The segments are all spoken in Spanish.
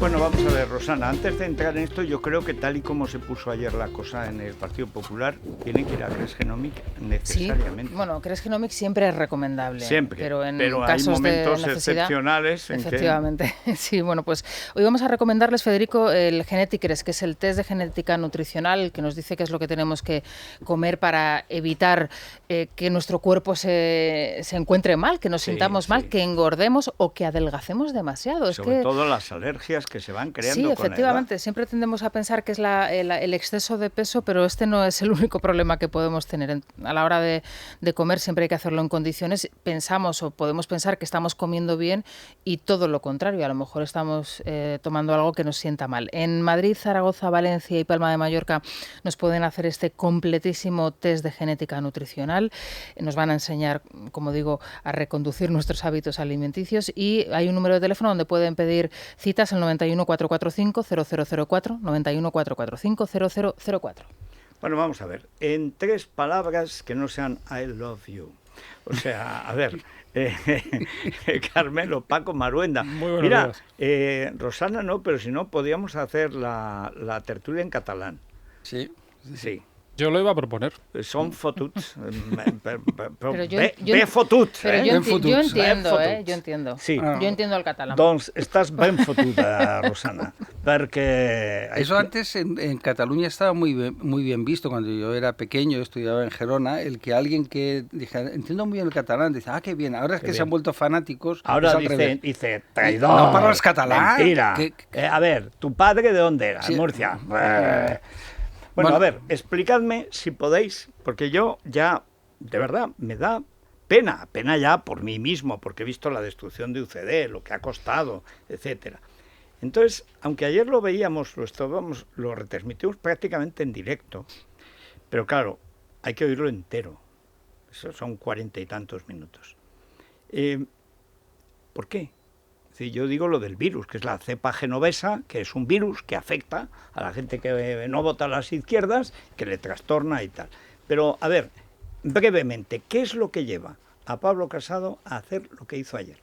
Bueno, vamos a ver, Rosana, antes de entrar en esto, yo creo que tal y como se puso ayer la cosa en el Partido Popular, tiene que ir a Crest Genomics necesariamente. Sí, bueno, Crest Genomics siempre es recomendable. Siempre, pero en hay casos momentos de necesidad, excepcionales en efectivamente. Sí, bueno, pues hoy vamos a recomendarles, Federico, el Geneticres, que es el test de genética nutricional, que nos dice qué es lo que tenemos que comer para evitar que nuestro cuerpo se encuentre mal, que nos sintamos mal, que engordemos o que adelgacemos demasiado. Sobre todo las alergias que se van creando. Sí, efectivamente. Siempre tendemos a pensar que es el exceso de peso, pero este no es el único problema que podemos tener. A la hora de comer siempre hay que hacerlo en condiciones. Pensamos o podemos pensar que estamos comiendo bien y todo lo contrario. A lo mejor estamos tomando algo que nos sienta mal. En Madrid, Zaragoza, Valencia y Palma de Mallorca nos pueden hacer este completísimo test de genética nutricional. Nos van a enseñar, como digo, a reconducir nuestros hábitos alimenticios y hay un número de teléfono donde pueden pedir citas al 91 445 0004, 91 445 0004. Bueno, vamos a ver, en 3 palabras que no sean I love you. O sea, a ver, Carmelo, Paco, Maruenda. Mira, Rosana no, pero si no, podríamos hacer la tertulia en catalán. Sí. Sí. Yo lo iba a proponer. Son fotuts. Pero Bé fotuts. Pero yo entiendo. Sí. Yo entiendo el catalán. Doncs estás ben fotuda, Rosana. Porque... Eso antes en Cataluña estaba muy bien visto. Cuando yo era pequeño, estudiaba en Gerona, el que alguien que dijera, entiendo muy bien el catalán, dice, qué bien. Ahora es que se han vuelto fanáticos. Ahora dice, traidor. ¿No hablas catalán? Mentira. A ver, ¿tu padre de dónde era? Sí. Murcia. Bueno, a ver, explicadme si podéis, porque yo ya, de verdad, me da pena ya por mí mismo, porque he visto la destrucción de UCD, lo que ha costado, etcétera. Entonces, aunque ayer lo veíamos, lo retransmitimos prácticamente en directo, pero claro, hay que oírlo entero. Eso son 40 y tantos minutos. ¿Por qué? Yo digo lo del virus, que es la cepa genovesa, que es un virus que afecta a la gente que no vota a las izquierdas, que le trastorna y tal. Pero, a ver, brevemente, ¿qué es lo que lleva a Pablo Casado a hacer lo que hizo ayer?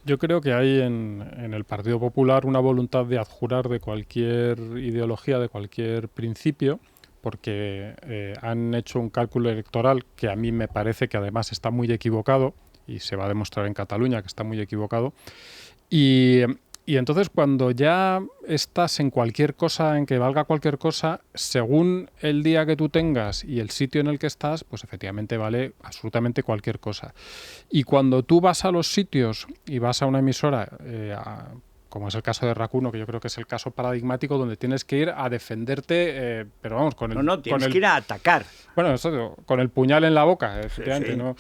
Yo creo que hay en el Partido Popular una voluntad de adjurar de cualquier ideología, de cualquier principio, porque han hecho un cálculo electoral que a mí me parece que además está muy equivocado, y se va a demostrar en Cataluña que está muy equivocado. Y entonces cuando ya estás en cualquier cosa, en que valga cualquier cosa, según el día que tú tengas y el sitio en el que estás, pues efectivamente vale absolutamente cualquier cosa. Y cuando tú vas a los sitios y vas a una emisora, como es el caso de Racuno, que yo creo que es el caso paradigmático, donde tienes que ir a defenderte, pero vamos, con el... tienes que ir a atacar. Bueno, eso, con el puñal en la boca, efectivamente, sí. ¿No?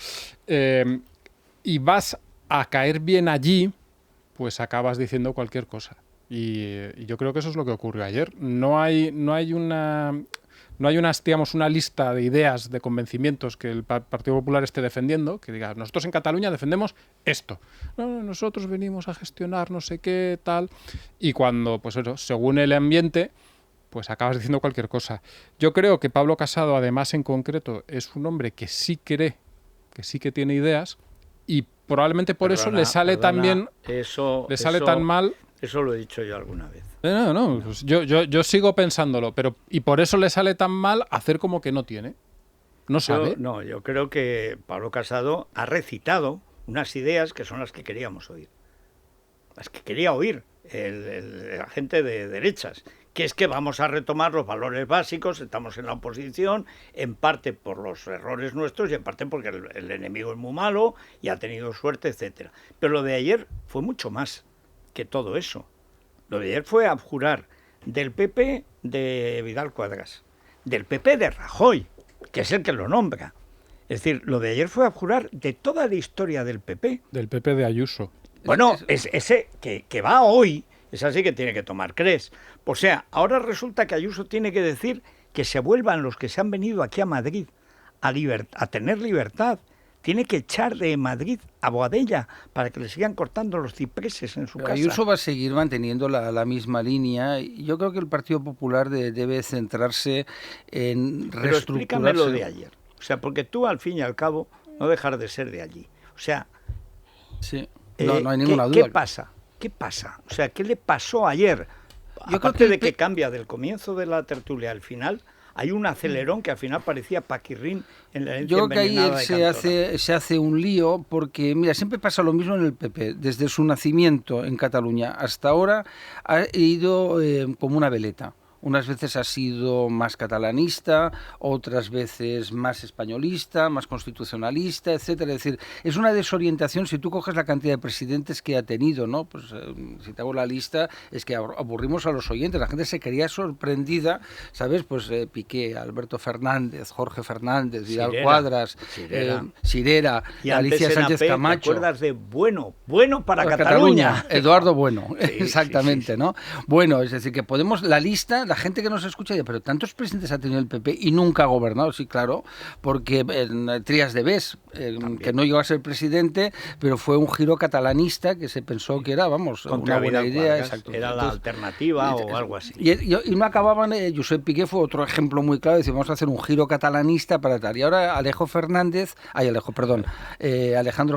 Y vas a caer bien allí, pues acabas diciendo cualquier cosa. Y yo creo que eso es lo que ocurrió ayer. No hay una, digamos, una lista de ideas, de convencimientos que el Partido Popular esté defendiendo, que diga, nosotros en Cataluña defendemos esto. No, nosotros venimos a gestionar no sé qué, tal. Y cuando, pues eso, según el ambiente, pues acabas diciendo cualquier cosa. Yo creo que Pablo Casado, además, en concreto, es un hombre que sí cree, que sí que tiene ideas, y probablemente por eso le sale tan bien, le sale tan mal. Eso lo he dicho yo alguna vez. No, pues yo sigo pensándolo, pero y por eso le sale tan mal hacer como que no tiene. No sabe. Yo creo que Pablo Casado ha recitado unas ideas que son las que queríamos oír. Las que quería oír la gente de derechas, que es que vamos a retomar los valores básicos, estamos en la oposición, en parte por los errores nuestros y en parte porque el enemigo es muy malo y ha tenido suerte, etcétera. Pero lo de ayer fue mucho más que todo eso. Lo de ayer fue abjurar del PP de Vidal Quadras, del PP de Rajoy, que es el que lo nombra. Es decir, lo de ayer fue abjurar de toda la historia del PP. Del PP de Ayuso. Bueno, ese que va hoy, es así que tiene que tomar Crest. O sea, ahora resulta que Ayuso tiene que decir que se vuelvan los que se han venido aquí a Madrid a tener libertad. Tiene que echar de Madrid a Boadella para que le sigan cortando los cipreses en su casa. Ayuso va a seguir manteniendo la misma línea. Yo creo que el Partido Popular debe centrarse en reestructurarse. Pero explícame lo de ayer. O sea, porque tú al fin y al cabo no dejas de ser de allí. O sea, sí. No hay ninguna duda. ¿Qué pasa? ¿Qué pasa? O sea, ¿qué le pasó ayer? Yo Aparte creo de que cambia del comienzo de la tertulia al final, hay un acelerón que al final parecía Paquirrín en la herencia Yo creo que ahí envenenada de se hace un lío porque, mira, siempre pasa lo mismo en el PP. Desde su nacimiento en Cataluña hasta ahora ha ido como una veleta. Unas veces ha sido más catalanista, otras veces más españolista, más constitucionalista, etcétera. Es decir, es una desorientación si tú coges la cantidad de presidentes que ha tenido, ¿no? Pues si te hago la lista, es que aburrimos a los oyentes. La gente se quedaría sorprendida, ¿sabes? Pues Piqué, Alberto Fernández, Jorge Fernández, Vidal Cuadras, Sirera, y Alicia Sánchez AP, Camacho. ¿te acuerdas de Bueno para Cataluña? Eduardo Bueno, sí, exactamente, sí. ¿No? Bueno, es decir, que podemos, la lista, la gente que nos escucha dice, pero tantos presidentes ha tenido el PP y nunca ha gobernado, sí, claro, porque Trias de Bes, que no llegó a ser presidente, pero fue un giro catalanista que se pensó que era, vamos, contra una buena idea. Exacto. Era la alternativa o algo así. Y no acababan, Josep Piqué fue otro ejemplo muy claro, decir, vamos a hacer un giro catalanista para tal. Y ahora Alejandro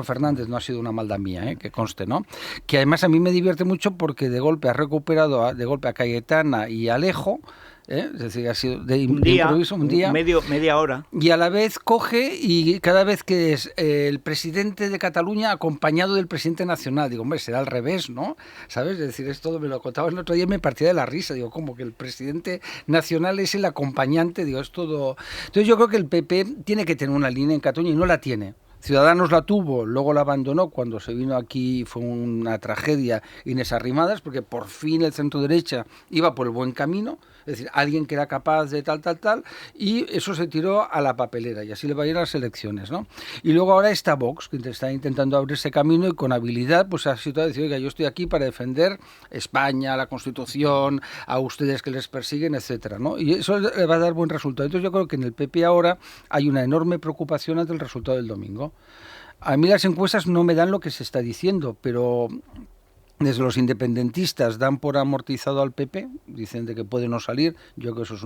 Fernández, no ha sido una maldad mía, que conste, ¿no? Que además a mí me divierte mucho porque de golpe ha recuperado a Cayetana y Alejo. Es decir, ha sido de improviso un día. Media hora. Y a la vez coge y cada vez que es el presidente de Cataluña acompañado del presidente nacional, digo, hombre, será al revés, ¿no? ¿Sabes? Es decir, es todo, me lo contaba el otro día y me partía de la risa, digo, como que el presidente nacional es el acompañante, digo, es todo. Entonces yo creo que el PP tiene que tener una línea en Cataluña y no la tiene. Ciudadanos la tuvo, luego la abandonó cuando se vino aquí, fue una tragedia, Inés Arrimadas, porque por fin el centro derecha iba por el buen camino, es decir, alguien que era capaz de tal, y eso se tiró a la papelera y así le va a ir a las elecciones, ¿no? Y luego ahora está Vox, que está intentando abrir ese camino y con habilidad pues ha situado a decir, oiga, yo estoy aquí para defender España, la Constitución, a ustedes que les persiguen, etcétera, ¿no? Y eso le va a dar buen resultado. Entonces yo creo que en el PP ahora hay una enorme preocupación ante el resultado del domingo. A mí las encuestas no me dan lo que se está diciendo, pero desde los independentistas dan por amortizado al PP, dicen de que puede no salir. Yo que eso es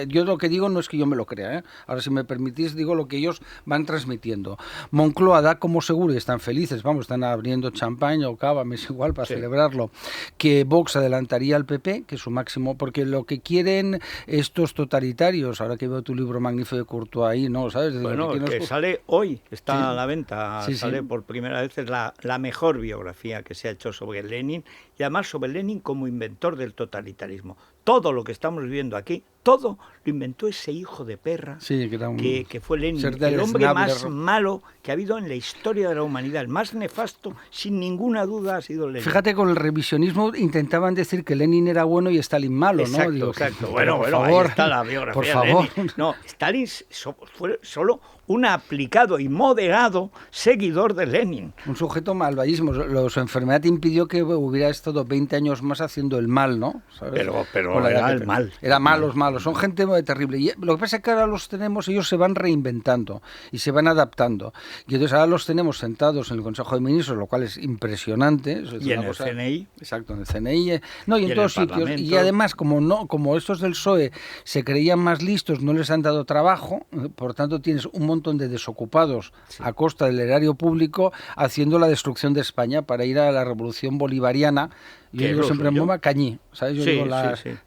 yo lo que digo no es que yo me lo crea, ¿eh? Ahora si me permitís digo lo que ellos van transmitiendo. Moncloa da como seguro y están felices, vamos, están abriendo champaña o cava, me es igual para celebrarlo, que Vox adelantaría al PP, que es su máximo, porque lo que quieren estos totalitarios, ahora que veo tu libro magnífico de Courtois ahí, ¿no? ¿Sabes? Bueno, que sale hoy, está a la venta, sale por primera vez, es la mejor biografía que se ha hecho sobre Lenin, y además sobre Lenin como inventor del totalitarismo. Todo lo que estamos viviendo aquí, todo lo inventó ese hijo de perra, que fue Lenin, el hombre más malo que ha habido en la historia de la humanidad, el más nefasto, sin ninguna duda, ha sido Lenin. Fíjate, con el revisionismo intentaban decir que Lenin era bueno y Stalin malo, exacto, ¿no? Digo, exacto. Bueno, ahí está la biografía por favor. de Lenin. No, Stalin fue solo un aplicado y moderado seguidor de Lenin. Un sujeto malvadísimo. Su enfermedad impidió que hubiera estado 20 años más haciendo el mal, ¿no? ¿Sabes? Pero era el mal. Era malos. Son gente terrible. Y lo que pasa es que ahora los tenemos, ellos se van reinventando y se van adaptando. Y entonces ahora los tenemos sentados en el Consejo de Ministros, lo cual es impresionante. Y en el CNI. Exacto, en el CNI. No, y en todos sitios. Y además, como estos del PSOE se creían más listos, no les han dado trabajo, por tanto tienes un montón de desocupados a costa del erario público haciendo la destrucción de España para ir a la revolución bolivariana. Yo digo siempre en broma Cañí, ¿sabes? Yo digo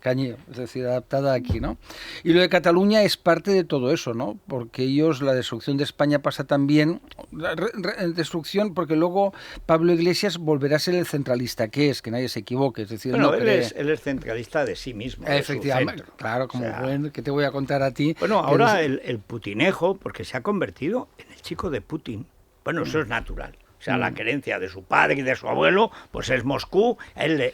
Cañí, es decir, adaptada aquí, ¿no? Y lo de Cataluña es parte de todo eso, ¿no? Porque ellos, la destrucción de España pasa también, destrucción, porque luego Pablo Iglesias volverá a ser el centralista, que es, que nadie se equivoque, es decir, bueno, él es centralista de sí mismo. Efectivamente, claro, como bueno, ¿qué te voy a contar a ti? Bueno, ahora el putinejo, porque se ha convertido en el chico de Putin. Bueno, eso es natural. O sea, la querencia de su padre y de su abuelo, pues es Moscú.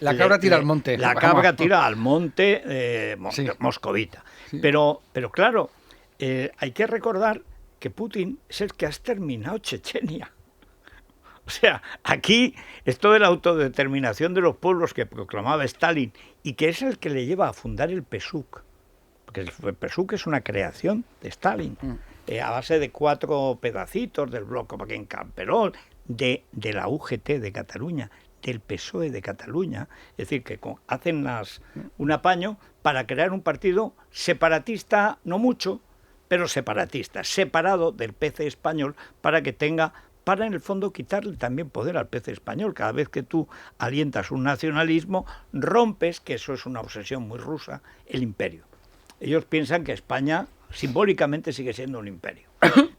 La cabra tira al monte. La cabra tira al monte moscovita. Sí. Pero claro, hay que recordar que Putin es el que ha exterminado Chechenia. O sea, aquí esto de la autodeterminación de los pueblos que proclamaba Stalin y que es el que le lleva a fundar el PSUK. Porque el PSUK es una creación de Stalin. A base de 4 pedacitos del bloque en Camperol, de la UGT de Cataluña, del PSOE de Cataluña, es decir, que hacen un apaño para crear un partido separatista, no mucho, pero separatista, separado del PC español para que tenga para en el fondo quitarle también poder al PC español. Cada vez que tú alientas un nacionalismo, rompes, que eso es una obsesión muy rusa, el imperio. Ellos piensan que España simbólicamente sigue siendo un imperio.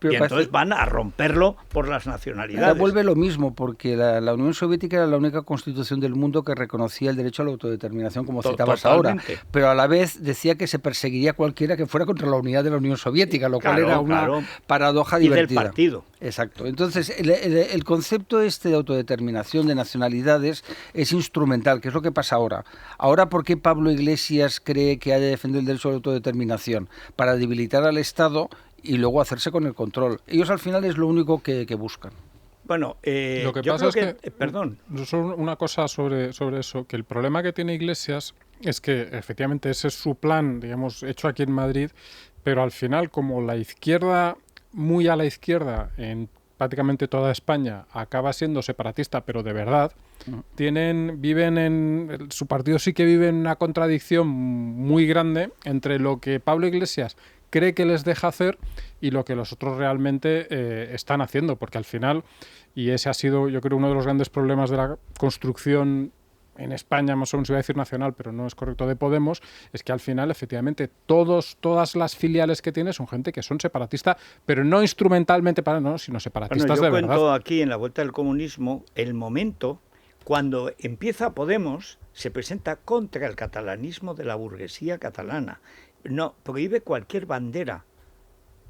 Y entonces van a romperlo por las nacionalidades. Ahora vuelve lo mismo, porque la Unión Soviética era la única constitución del mundo que reconocía el derecho a la autodeterminación, como citabas ahora, pero a la vez decía que se perseguiría a cualquiera que fuera contra la unidad de la Unión Soviética, lo cual era una paradoja divertida. Y del partido. Exacto. Entonces, el concepto este de autodeterminación, de nacionalidades, es instrumental, que es lo que pasa ahora. Ahora, ¿por qué Pablo Iglesias cree que hay que defender el derecho a la autodeterminación? Para debilitar al Estado y luego hacerse con el control. Ellos al final es lo único que buscan. Bueno, lo que yo pasa creo es que, perdón. Solo una cosa sobre eso, que el problema que tiene Iglesias es que efectivamente ese es su plan, digamos, hecho aquí en Madrid, pero al final, como la izquierda, muy a la izquierda, en prácticamente toda España, acaba siendo separatista, pero de verdad, su partido sí que vive en una contradicción muy grande entre lo que Pablo Iglesias cree que les deja hacer y lo que los otros realmente están haciendo, porque al final, y ese ha sido, yo creo, uno de los grandes problemas de la construcción en España, más o menos iba a decir nacional, pero no es correcto, de Podemos, es que al final, efectivamente, todas las filiales que tiene son gente que son separatistas, pero no instrumentalmente sino separatistas de verdad. Yo cuento aquí, en la Vuelta del Comunismo, el momento cuando empieza Podemos, se presenta contra el catalanismo de la burguesía catalana. No, prohíbe cualquier bandera,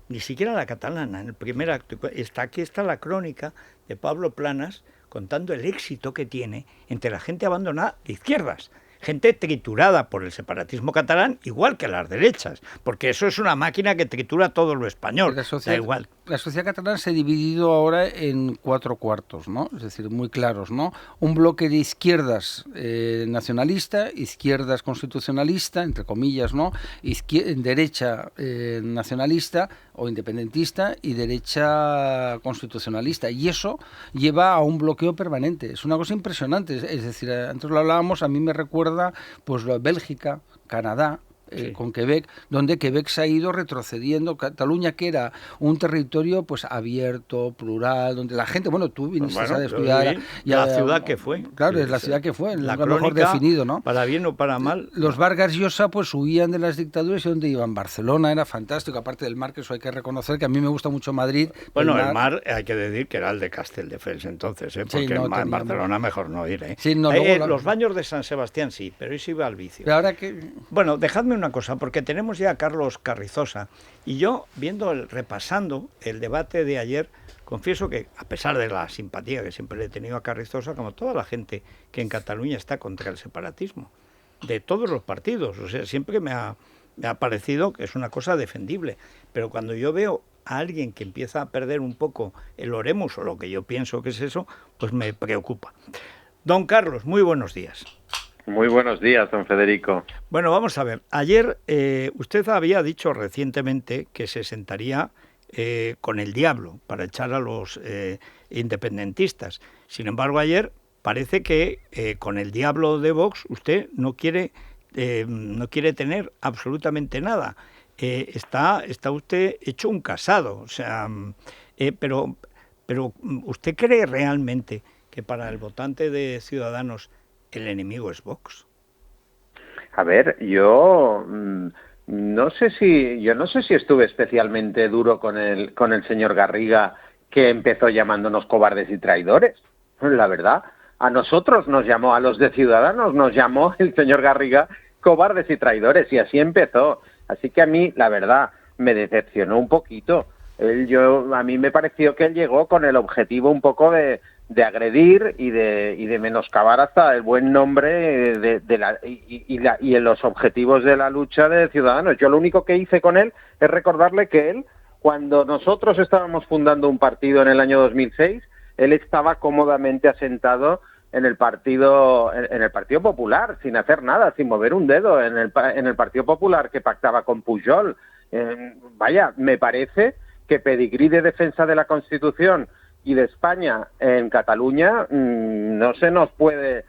ni siquiera la catalana. En el primer acto, aquí está la crónica de Pablo Planas contando el éxito que tiene entre la gente abandonada de izquierdas, gente triturada por el separatismo catalán, igual que las derechas, porque eso es una máquina que tritura todo lo español. Da igual. La sociedad catalana se ha dividido ahora en 4 cuartos, ¿no? Es decir, muy claros, ¿no? Un bloque de izquierdas nacionalista, izquierdas constitucionalista, entre comillas, ¿no? Derecha nacionalista o independentista y derecha constitucionalista. Y eso lleva a un bloqueo permanente. Es una cosa impresionante. Es decir, antes lo hablábamos, a mí me recuerda pues Bélgica, Canadá, con Quebec, donde Quebec se ha ido retrocediendo. Cataluña, que era un territorio pues abierto, plural, donde la gente, bueno, tú viniste a estudiar la ciudad que fue. Claro, es la ciudad que fue, la lo mejor definido, ¿no? Para bien o para mal. Los Vargas Llosa pues huían de las dictaduras y donde iban. Barcelona era fantástico, aparte del mar, que eso hay que reconocer, que a mí me gusta mucho Madrid. Bueno, el mar hay que decir que era el de Castelldefels entonces, porque sí, en Barcelona mejor no ir. Sí, los baños de San Sebastián sí, pero eso iba al vicio. Pero ahora que... Bueno, dejadme una cosa, porque tenemos ya a Carlos Carrizosa, y yo, repasando el debate de ayer, confieso que, a pesar de la simpatía que siempre le he tenido a Carrizosa, como toda la gente que en Cataluña está contra el separatismo, de todos los partidos, o sea, siempre me ha parecido que es una cosa defendible, pero cuando yo veo a alguien que empieza a perder un poco el oremus, o lo que yo pienso que es eso, pues me preocupa. Don Carlos, muy buenos días. Muy buenos días, don Federico. Bueno, vamos a ver. Ayer usted había dicho recientemente que se sentaría con el diablo para echar a los independentistas. Sin embargo, ayer parece que con el diablo de Vox usted no quiere tener absolutamente nada. Está usted hecho un casado. O sea, pero ¿usted cree realmente que para el votante de Ciudadanos el enemigo es Vox? A ver, yo no sé si estuve especialmente duro con el señor Garriga, que empezó llamándonos cobardes y traidores. La verdad, a nosotros nos llamó, a los de Ciudadanos nos llamó el señor Garriga cobardes y traidores, y así empezó. Así que a mí, la verdad, me decepcionó un poquito. A mí me pareció que él llegó con el objetivo un poco de agredir y de menoscabar hasta el buen nombre y en los objetivos de la lucha de Ciudadanos. Yo lo único que hice con él es recordarle que él, cuando nosotros estábamos fundando un partido en el año 2006, él estaba cómodamente asentado en el Partido Popular, sin hacer nada, sin mover un dedo, en el Partido Popular que pactaba con Pujol. Vaya, me parece que pedigrí de defensa de la Constitución y de España en Cataluña no se nos puede...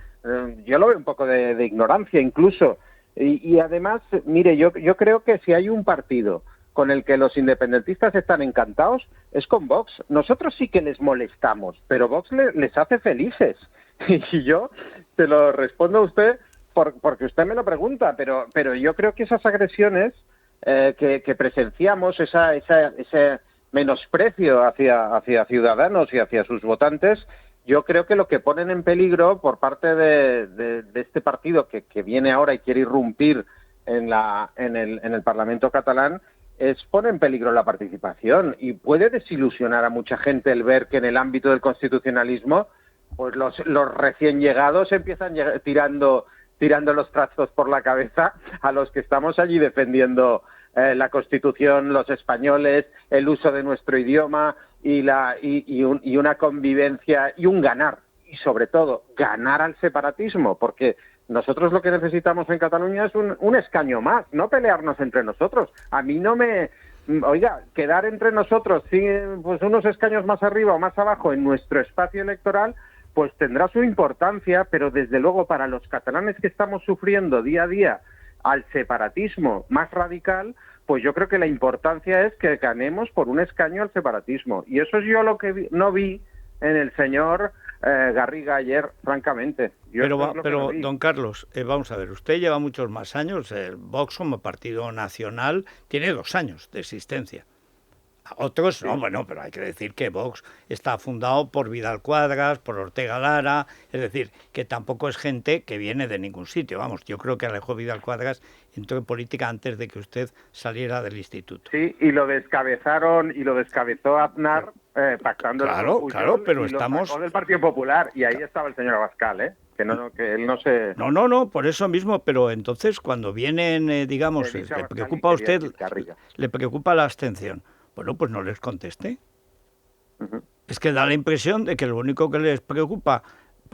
yo lo veo un poco de ignorancia incluso. Y además, mire, yo creo que si hay un partido con el que los independentistas están encantados es con Vox. Nosotros sí que les molestamos, pero Vox les hace felices. Y yo te lo respondo a usted porque usted me lo pregunta, pero yo creo que esas agresiones que presenciamos, ese menosprecio hacia Ciudadanos y hacia sus votantes, yo creo que lo que ponen en peligro por parte de este partido que viene ahora y quiere irrumpir en el Parlamento catalán pone en peligro la participación y puede desilusionar a mucha gente el ver que en el ámbito del constitucionalismo pues los recién llegados empiezan tirando los trastos por la cabeza a los que estamos allí defendiendo la Constitución, los españoles, el uso de nuestro idioma y una convivencia y un ganar, y sobre todo ganar al separatismo, porque nosotros lo que necesitamos en Cataluña es un escaño más, no pelearnos entre nosotros. A mí no me... Oiga, quedar entre nosotros pues unos escaños más arriba o más abajo en nuestro espacio electoral pues tendrá su importancia, pero desde luego para los catalanes que estamos sufriendo día a día al separatismo más radical, pues yo creo que la importancia es que ganemos por un escaño al separatismo. Y eso es yo lo que no vi en el señor Garriga ayer, francamente. Pero don Carlos, vamos a ver, usted lleva muchos más años, el Vox como partido nacional tiene 2 años de existencia. Otros no, bueno, pero hay que decir que Vox está fundado por Vidal Quadras, por Ortega Lara, es decir, que tampoco es gente que viene de ningún sitio. Vamos, yo creo que Alejo Vidal Quadras entró en política antes de que usted saliera del instituto. Sí, y lo descabezó Aznar pactando Claro, pero estamos... Lo del Partido Popular, y ahí estaba el señor Abascal, que él no se... No, por eso mismo, pero entonces cuando vienen, digamos, le preocupa a usted, le preocupa la abstención. Bueno, pues no les conteste. Es que da la impresión de que lo único que les preocupa,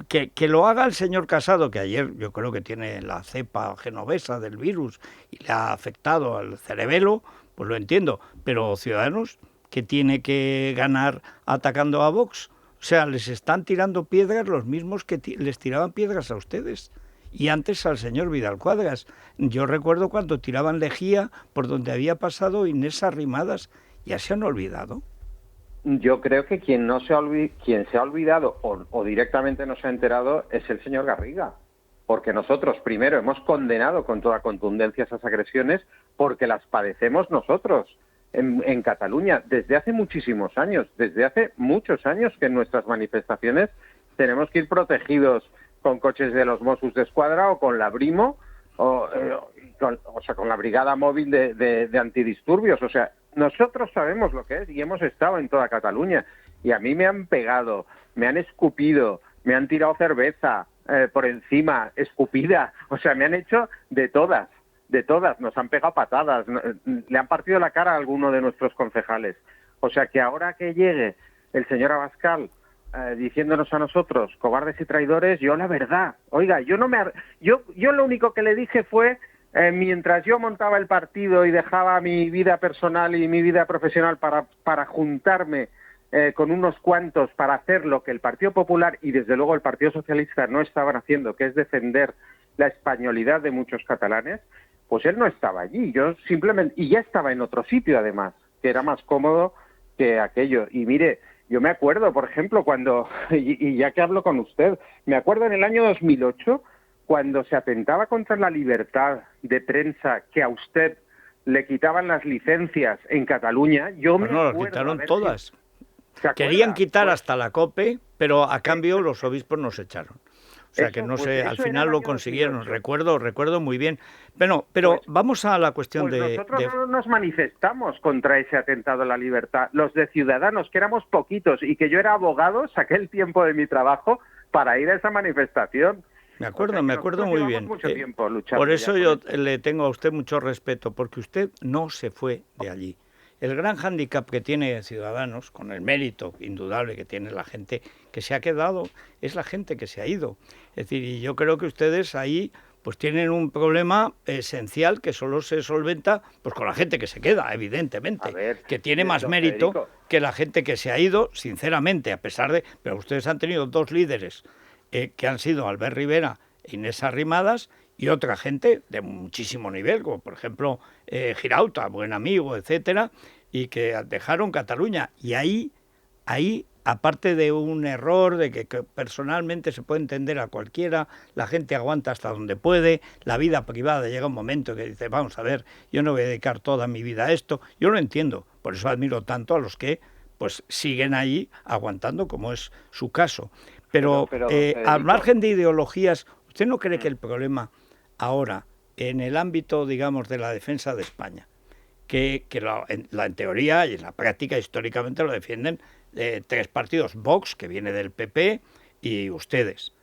que lo haga el señor Casado, que ayer yo creo que tiene la cepa genovesa del virus y le ha afectado al cerebelo, pues lo entiendo. Pero Ciudadanos, ¿qué tiene que ganar atacando a Vox? O sea, les están tirando piedras los mismos que les tiraban piedras a ustedes. Y antes al señor Vidal Quadras. Yo recuerdo cuando tiraban lejía por donde había pasado Inés Arrimadas. ¿Ya se han olvidado? Yo creo que quien se ha olvidado o directamente no se ha enterado es el señor Garriga. Porque nosotros primero hemos condenado con toda contundencia esas agresiones porque las padecemos nosotros en Cataluña desde hace muchísimos años. Desde hace muchos años que en nuestras manifestaciones tenemos que ir protegidos con coches de los Mossos d'Esquadra o con la Brimo con la brigada móvil de antidisturbios. O sea, nosotros sabemos lo que es y hemos estado en toda Cataluña. Y a mí me han pegado, me han escupido, me han tirado cerveza por encima, escupida. O sea, me han hecho de todas. Nos han pegado patadas, le han partido la cara a alguno de nuestros concejales. O sea, que ahora que llegue el señor Abascal diciéndonos a nosotros cobardes y traidores, yo la verdad, oiga, yo lo único que le dije fue mientras yo montaba el partido y dejaba mi vida personal y mi vida profesional para juntarme con unos cuantos para hacer lo que el Partido Popular y desde luego el Partido Socialista no estaban haciendo, que es defender la españolidad de muchos catalanes, pues él no estaba allí, yo simplemente, y ya estaba en otro sitio además, que era más cómodo que aquello. Y mire, yo me acuerdo, por ejemplo, y ya que hablo con usted, me acuerdo en el año 2008, cuando se atentaba contra la libertad de prensa, que a usted le quitaban las licencias en Cataluña, las quitaron todas. Querían quitar hasta la COPE, pero a cambio los obispos nos echaron. O sea que no sé, al final lo consiguieron, recuerdo muy bien. Pero vamos a la cuestión de... Nosotros no nos manifestamos contra ese atentado a la libertad. Los de Ciudadanos, que éramos poquitos y que yo era abogado, saqué el tiempo de mi trabajo para ir a esa manifestación. Me acuerdo muy bien. Por eso yo le tengo a usted mucho respeto, porque usted no se fue de allí. El gran hándicap que tiene Ciudadanos, con el mérito indudable que tiene la gente que se ha quedado, es la gente que se ha ido. Es decir, y yo creo que ustedes ahí pues tienen un problema esencial que solo se solventa pues con la gente que se queda, evidentemente, que tiene más mérito que la gente que se ha ido, sinceramente, a pesar de... Pero ustedes han tenido 2 líderes que han sido Albert Rivera e Inés Arrimadas, y otra gente de muchísimo nivel, como por ejemplo Girauta, buen amigo, etcétera, y que dejaron Cataluña. Y ahí, aparte de un error de que personalmente se puede entender a cualquiera, la gente aguanta hasta donde puede, la vida privada llega un momento que dice, vamos a ver, yo no voy a dedicar toda mi vida a esto. Yo lo entiendo, por eso admiro tanto a los que pues siguen ahí aguantando, como es su caso. Pero al margen de ideologías, ¿usted no cree que el problema ahora, en el ámbito, digamos, de la defensa de España, que en teoría y en la práctica históricamente lo defienden tres partidos, Vox, que viene del PP, y ustedes?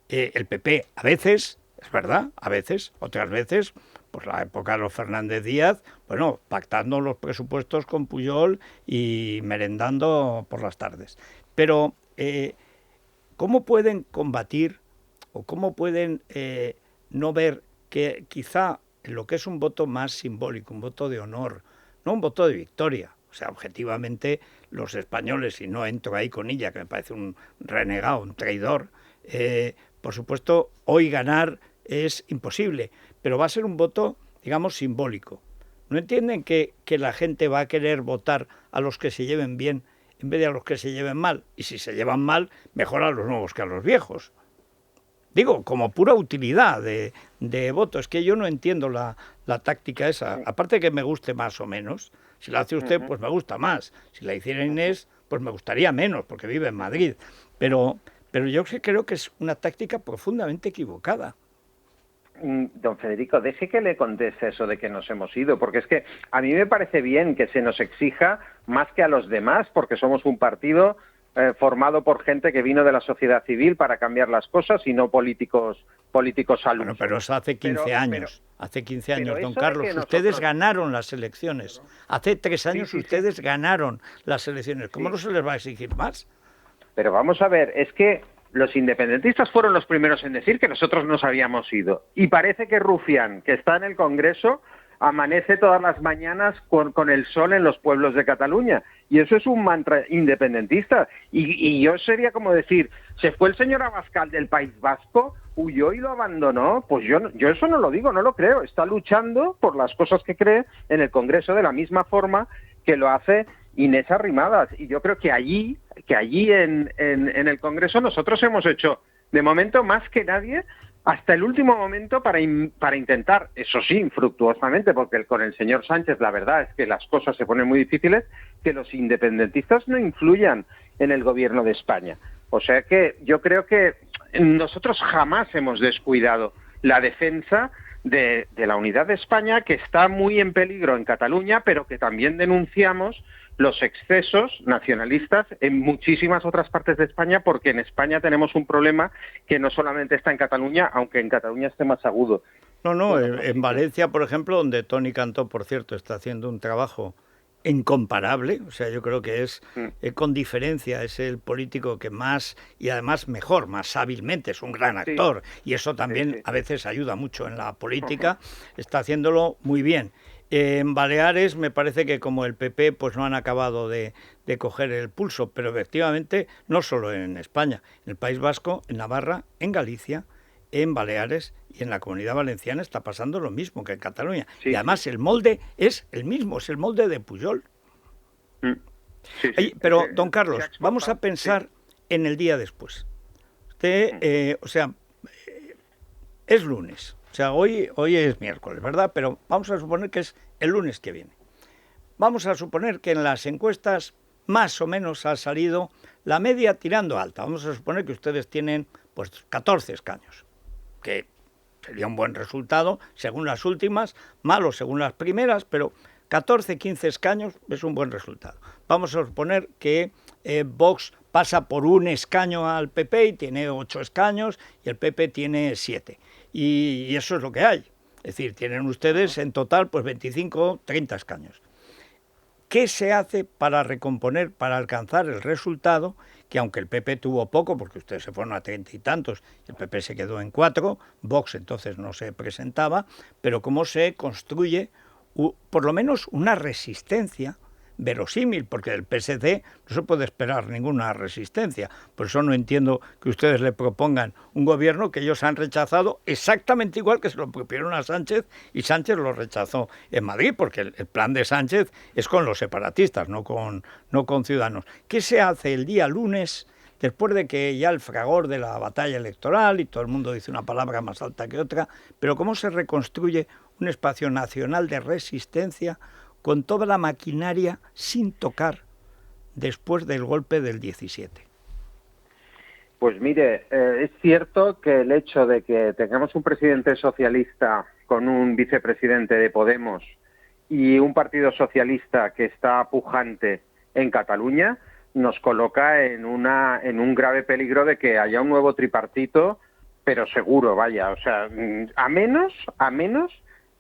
El PP a veces, es verdad, a veces, otras veces, pues la época de los Fernández Díaz, bueno, pactando los presupuestos con Pujol y merendando por las tardes. Pero, ¿cómo pueden combatir o cómo pueden no ver que quizá en lo que es un voto más simbólico, un voto de honor, no un voto de victoria? O sea, objetivamente los españoles, y no entro ahí con ella, que me parece un renegado, un traidor, por supuesto, hoy ganar es imposible, pero va a ser un voto, digamos, simbólico. ¿No entienden que la gente va a querer votar a los que se lleven bien en vez de a los que se lleven mal? Y si se llevan mal, mejor a los nuevos que a los viejos. Digo, como pura utilidad de voto. Es que yo no entiendo la táctica esa. Aparte que me guste más o menos. Si la hace usted, pues me gusta más. Si la hiciera Inés, pues me gustaría menos, porque vive en Madrid. Pero yo creo que es una táctica profundamente equivocada. Don Federico, deje que le conteste eso de que nos hemos ido, porque es que a mí me parece bien que se nos exija más que a los demás, porque somos un partido formado por gente que vino de la sociedad civil para cambiar las cosas y no políticos al Bueno, pero eso hace 15 años. Hace 15 años, don Carlos. Ustedes ganaron las elecciones. Hace 3 años ustedes ganaron las elecciones. ¿Cómo no se les va a exigir más? Pero vamos a ver, es que los independentistas fueron los primeros en decir que nosotros nos habíamos ido. Y parece que Rufián, que está en el Congreso, amanece todas las mañanas con el sol en los pueblos de Cataluña. Y eso es un mantra independentista. Y yo sería como decir, ¿se fue el señor Abascal del País Vasco? ¿Huyó y lo abandonó? Pues yo eso no lo digo, no lo creo. Está luchando por las cosas que cree en el Congreso de la misma forma que lo hace Inés Arrimadas. Y yo creo que allí en el Congreso nosotros hemos hecho, de momento, más que nadie, hasta el último momento para intentar, eso sí, infructuosamente, porque con el señor Sánchez la verdad es que las cosas se ponen muy difíciles, que los independentistas no influyan en el gobierno de España. O sea que yo creo que nosotros jamás hemos descuidado la defensa de la unidad de España, que está muy en peligro en Cataluña, pero que también denunciamos los excesos nacionalistas en muchísimas otras partes de España, porque en España tenemos un problema que no solamente está en Cataluña, aunque en Cataluña esté más agudo. No, bueno, en Valencia, por ejemplo, donde Toni Cantó, por cierto, está haciendo un trabajo incomparable, o sea, yo creo que es, con diferencia, es el político que más, y además mejor, más hábilmente, es un gran actor, y eso también a veces ayuda mucho en la política, está haciéndolo muy bien. En Baleares me parece que como el PP pues no han acabado de coger el pulso, pero efectivamente no solo en España, en el País Vasco, en Navarra, en Galicia, en Baleares y en la Comunidad Valenciana está pasando lo mismo que en Cataluña. Y además el molde es el mismo, es el molde de Pujol. Pero, don Carlos, vamos a pensar en el día después. Usted, es lunes. O sea, hoy es miércoles, ¿verdad? Pero vamos a suponer que es el lunes que viene. Vamos a suponer que en las encuestas más o menos ha salido la media tirando alta. Vamos a suponer que ustedes tienen pues 14 escaños, que sería un buen resultado según las últimas, malo según las primeras, pero 14, 15 escaños es un buen resultado. Vamos a suponer que Vox pasa por un escaño al PP y tiene 8 escaños y el PP tiene 7. Y eso es lo que hay. Es decir, tienen ustedes en total pues 25, 30 escaños. ¿Qué se hace para recomponer, para alcanzar el resultado que aunque el PP tuvo poco, porque ustedes se fueron a 30 y tantos, el PP se quedó en 4, Vox entonces no se presentaba, pero cómo se construye por lo menos una resistencia verosímil, porque del PSC no se puede esperar ninguna resistencia. Por eso no entiendo que ustedes le propongan un gobierno que ellos han rechazado exactamente igual que se lo propusieron a Sánchez, y Sánchez lo rechazó en Madrid, porque el plan de Sánchez es con los separatistas, no con Ciudadanos. ¿Qué se hace el día lunes, después de que ya el fragor de la batalla electoral y todo el mundo dice una palabra más alta que otra, pero cómo se reconstruye un espacio nacional de resistencia con toda la maquinaria sin tocar después del golpe del 17? Pues mire, es cierto que el hecho de que tengamos un presidente socialista con un vicepresidente de Podemos y un partido socialista que está pujante en Cataluña nos coloca en un grave peligro de que haya un nuevo tripartito, pero seguro, vaya, o sea, a menos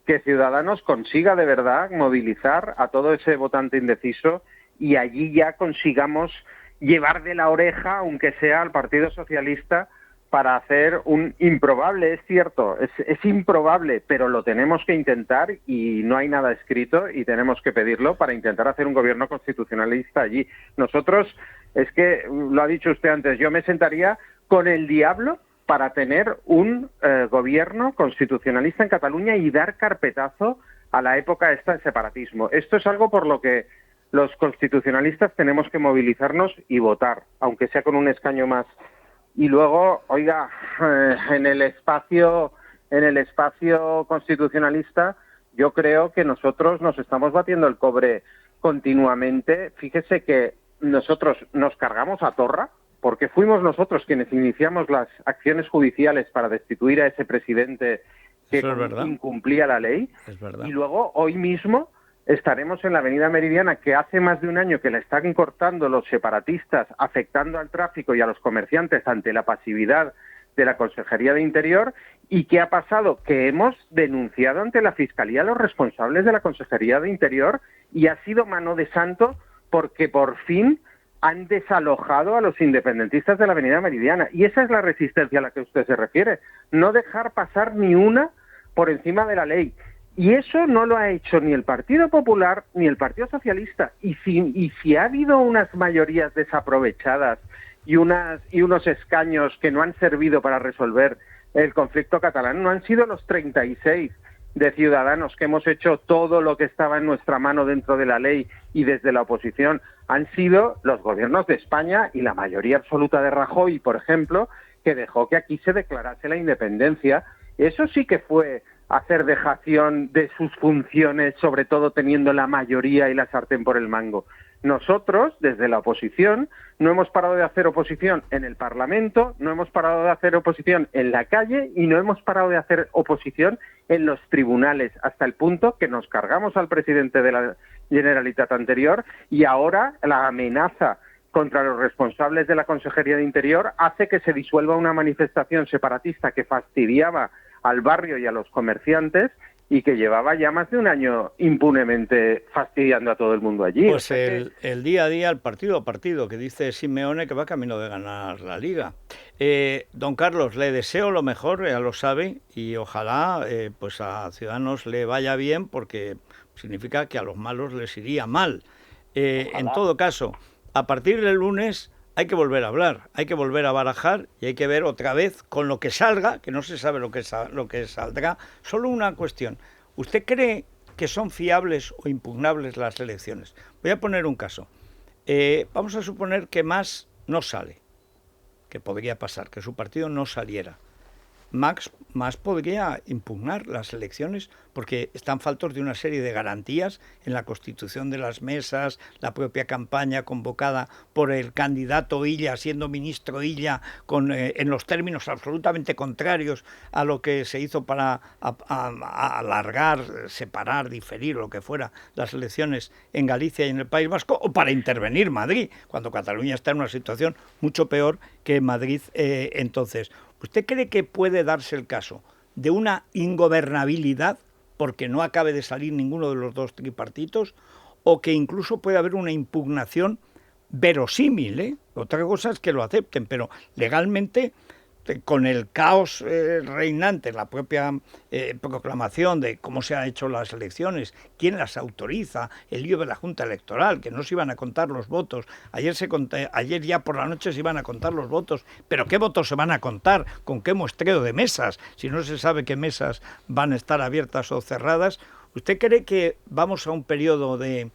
que Ciudadanos consiga de verdad movilizar a todo ese votante indeciso y allí ya consigamos llevar de la oreja, aunque sea al Partido Socialista, para hacer un improbable, es cierto, es improbable, pero lo tenemos que intentar y no hay nada escrito y tenemos que pedirlo para intentar hacer un gobierno constitucionalista allí. Nosotros, es que lo ha dicho usted antes, yo me sentaría con el diablo para tener un gobierno constitucionalista en Cataluña y dar carpetazo a la época esta de separatismo. Esto es algo por lo que los constitucionalistas tenemos que movilizarnos y votar, aunque sea con un escaño más. Y luego, oiga, en el espacio constitucionalista, yo creo que nosotros nos estamos batiendo el cobre continuamente. Fíjese que nosotros nos cargamos a Torra, porque fuimos nosotros quienes iniciamos las acciones judiciales para destituir a ese presidente que incumplía la ley. Es verdad. Y luego, hoy mismo, estaremos en la Avenida Meridiana, que hace más de un año que la están cortando los separatistas, afectando al tráfico y a los comerciantes ante la pasividad de la Consejería de Interior. ¿Y qué ha pasado? Que hemos denunciado ante la Fiscalía a los responsables de la Consejería de Interior y ha sido mano de santo porque por fin han desalojado a los independentistas de la Avenida Meridiana. Y esa es la resistencia a la que usted se refiere. No dejar pasar ni una por encima de la ley. Y eso no lo ha hecho ni el Partido Popular ni el Partido Socialista. Y si ha habido unas mayorías desaprovechadas y unos escaños que no han servido para resolver el conflicto catalán, no han sido los 36 de Ciudadanos, que hemos hecho todo lo que estaba en nuestra mano dentro de la ley y desde la oposición, han sido los gobiernos de España y la mayoría absoluta de Rajoy, por ejemplo, que dejó que aquí se declarase la independencia. Eso sí que fue hacer dejación de sus funciones, sobre todo teniendo la mayoría y la sartén por el mango. Nosotros, desde la oposición, no hemos parado de hacer oposición en el Parlamento, no hemos parado de hacer oposición en la calle y no hemos parado de hacer oposición en los tribunales, hasta el punto que nos cargamos al presidente de la Generalitat anterior y ahora la amenaza contra los responsables de la Consejería de Interior hace que se disuelva una manifestación separatista que fastidiaba al barrio y a los comerciantes y que llevaba ya más de un año impunemente fastidiando a todo el mundo allí. Pues el día a día, el partido a partido, que dice Simeone que va camino de ganar la Liga. Don Carlos, le deseo lo mejor, ya lo sabe, y ojalá pues a Ciudadanos le vaya bien, porque significa que a los malos les iría mal. En todo caso, a partir del lunes hay que volver a hablar, hay que volver a barajar y hay que ver otra vez con lo que salga, que no se sabe lo que saldrá. Solo una cuestión. ¿Usted cree que son fiables o impugnables las elecciones? Voy a poner un caso. Vamos a suponer que Mas no sale, que podría pasar, que su partido no saliera. Mas podría impugnar las elecciones porque están faltos de una serie de garantías en la constitución de las mesas, la propia campaña convocada por el candidato Illa, siendo ministro Illa, en los términos absolutamente contrarios a lo que se hizo para alargar, separar, diferir, lo que fuera, las elecciones en Galicia y en el País Vasco, o para intervenir Madrid, cuando Cataluña está en una situación mucho peor que Madrid entonces. ¿Usted cree que puede darse el caso de una ingobernabilidad porque no acabe de salir ninguno de los dos tripartitos, o que incluso puede haber una impugnación verosímil? Otra cosa es que lo acepten, pero legalmente con el caos reinante, la propia proclamación de cómo se han hecho las elecciones, quién las autoriza, el lío de la Junta Electoral, que no se iban a contar los votos. Ayer ya por la noche se iban a contar los votos, pero ¿qué votos se van a contar? ¿Con qué muestreo de mesas? Si no se sabe qué mesas van a estar abiertas o cerradas. ¿Usted cree que vamos a un periodo de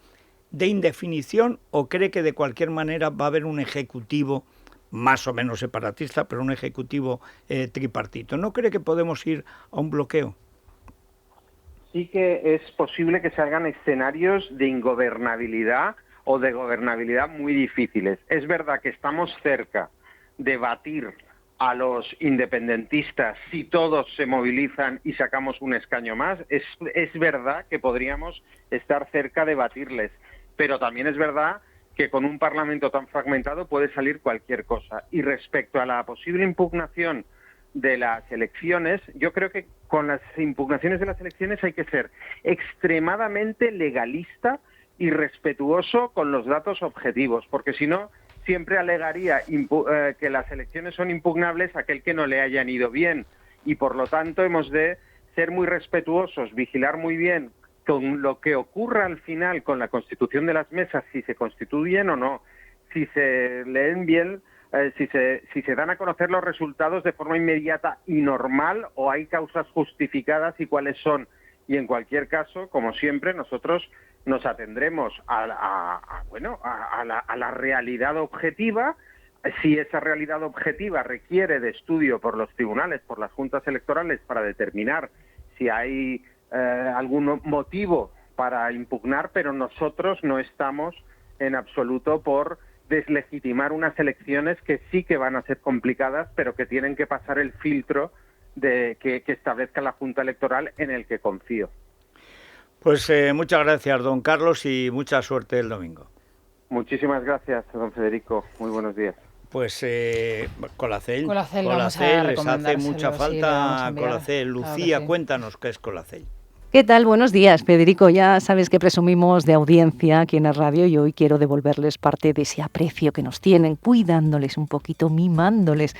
indefinición o cree que de cualquier manera va a haber un ejecutivo más o menos separatista, pero un ejecutivo tripartito? ¿No cree que podemos ir a un bloqueo? Sí que es posible que se hagan escenarios de ingobernabilidad o de gobernabilidad muy difíciles. Es verdad que estamos cerca de batir a los independentistas si todos se movilizan y sacamos un escaño más. Es verdad que podríamos estar cerca de batirles, pero también es verdad que con un Parlamento tan fragmentado puede salir cualquier cosa. Y respecto a la posible impugnación de las elecciones, yo creo que con las impugnaciones de las elecciones hay que ser extremadamente legalista y respetuoso con los datos objetivos, porque si no, siempre alegaría que las elecciones son impugnables a aquel que no le hayan ido bien. Y por lo tanto hemos de ser muy respetuosos, vigilar muy bien con lo que ocurra al final con la constitución de las mesas, si se constituyen o no, si se leen bien, si se dan a conocer los resultados de forma inmediata y normal o hay causas justificadas y cuáles son. Y en cualquier caso, como siempre, nosotros nos atendremos a la realidad objetiva. Si esa realidad objetiva requiere de estudio por los tribunales, por las juntas electorales, para determinar si hay algún motivo para impugnar, pero nosotros no estamos en absoluto por deslegitimar unas elecciones que sí que van a ser complicadas, pero que tienen que pasar el filtro que establezca la Junta Electoral, en el que confío. Pues muchas gracias, don Carlos, y mucha suerte el domingo. Muchísimas gracias, don Federico. Muy buenos días. Pues Colacel Colacel les hace mucha falta. Colacel, Lucía, cuéntanos qué es Colacel. ¿Qué tal? Buenos días, Federico. Ya sabes que presumimos de audiencia aquí en la radio y hoy quiero devolverles parte de ese aprecio que nos tienen, cuidándoles un poquito, mimándoles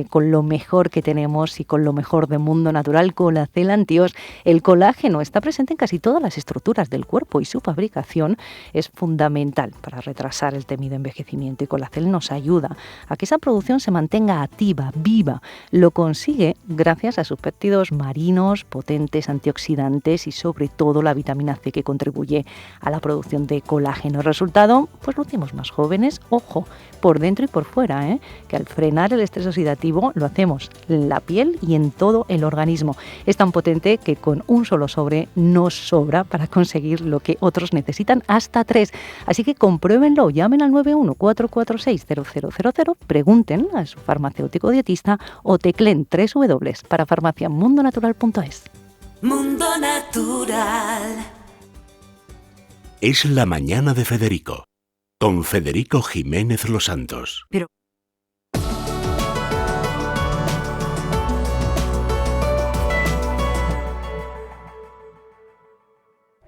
con lo mejor que tenemos y con lo mejor de Mundo Natural. Colacel Antios. El colágeno está presente en casi todas las estructuras del cuerpo y su fabricación es fundamental para retrasar el temido envejecimiento, y Colacel nos ayuda a que esa producción se mantenga activa, viva. Lo consigue gracias a sus péptidos marinos, potentes antioxidantes y sobre todo la vitamina C, que contribuye a la producción de colágeno. El resultado, pues lucimos más jóvenes, ojo, por dentro y por fuera, que al frenar el estrés oxidativo lo hacemos en la piel y en todo el organismo. Es tan potente que con un solo sobre nos sobra para conseguir lo que otros necesitan hasta 3. Así que compruébenlo, llamen al 91-446-0000, pregunten a su farmacéutico dietista o tecleen www.parafarmaciamundonatural.es. Mundo Natural. Es la mañana de Federico, con Federico Jiménez Los Santos. Pero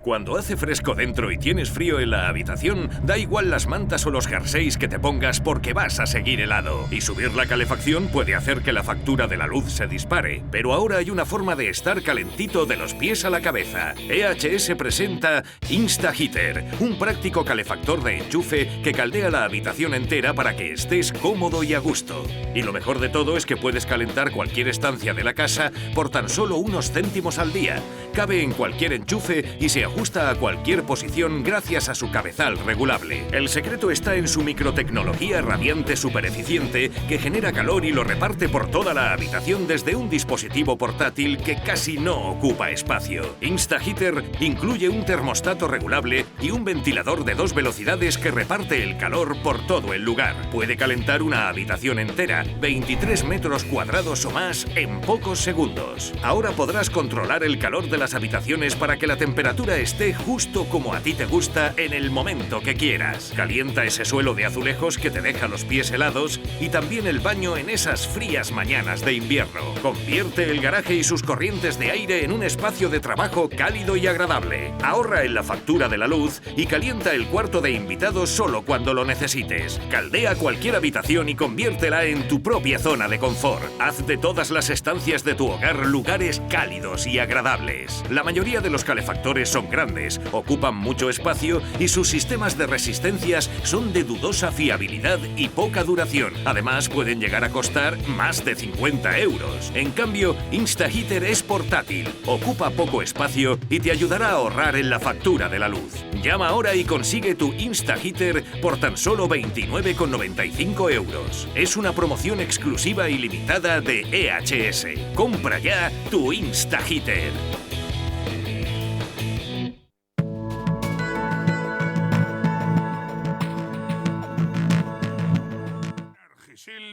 Cuando hace fresco dentro y tienes frío en la habitación, da igual las mantas o los jerseys que te pongas porque vas a seguir helado. Y subir la calefacción puede hacer que la factura de la luz se dispare. Pero ahora hay una forma de estar calentito de los pies a la cabeza. EHS presenta InstaHeater, un práctico calefactor de enchufe que caldea la habitación entera para que estés cómodo y a gusto. Y lo mejor de todo es que puedes calentar cualquier estancia de la casa por tan solo unos céntimos al día. Cabe en cualquier enchufe y se ajusta a cualquier posición gracias a su cabezal regulable. El secreto está en su microtecnología radiante supereficiente que genera calor y lo reparte por toda la habitación desde un dispositivo portátil que casi no ocupa espacio. InstaHeater incluye un termostato regulable y un ventilador de 2 velocidades que reparte el calor por todo el lugar. Puede calentar una habitación entera, 23 metros cuadrados o más, en pocos segundos. Ahora podrás controlar el calor de las habitaciones para que la temperatura esté justo como a ti te gusta en el momento que quieras. Calienta ese suelo de azulejos que te deja los pies helados y también el baño en esas frías mañanas de invierno. Convierte el garaje y sus corrientes de aire en un espacio de trabajo cálido y agradable. Ahorra en la factura de la luz y calienta el cuarto de invitados solo cuando lo necesites. Caldea cualquier habitación y conviértela en tu propia zona de confort. Haz de todas las estancias de tu hogar lugares cálidos y agradables. La mayoría de los calefactores son grandes, ocupan mucho espacio y sus sistemas de resistencias son de dudosa fiabilidad y poca duración. Además, pueden llegar a costar más de 50 euros. En cambio, InstaHeater es portátil, ocupa poco espacio y te ayudará a ahorrar en la factura de la luz. Llama ahora y consigue tu InstaHeater por tan solo 29,95 euros. Es una promoción exclusiva y limitada de EHS. Compra ya tu InstaHeater.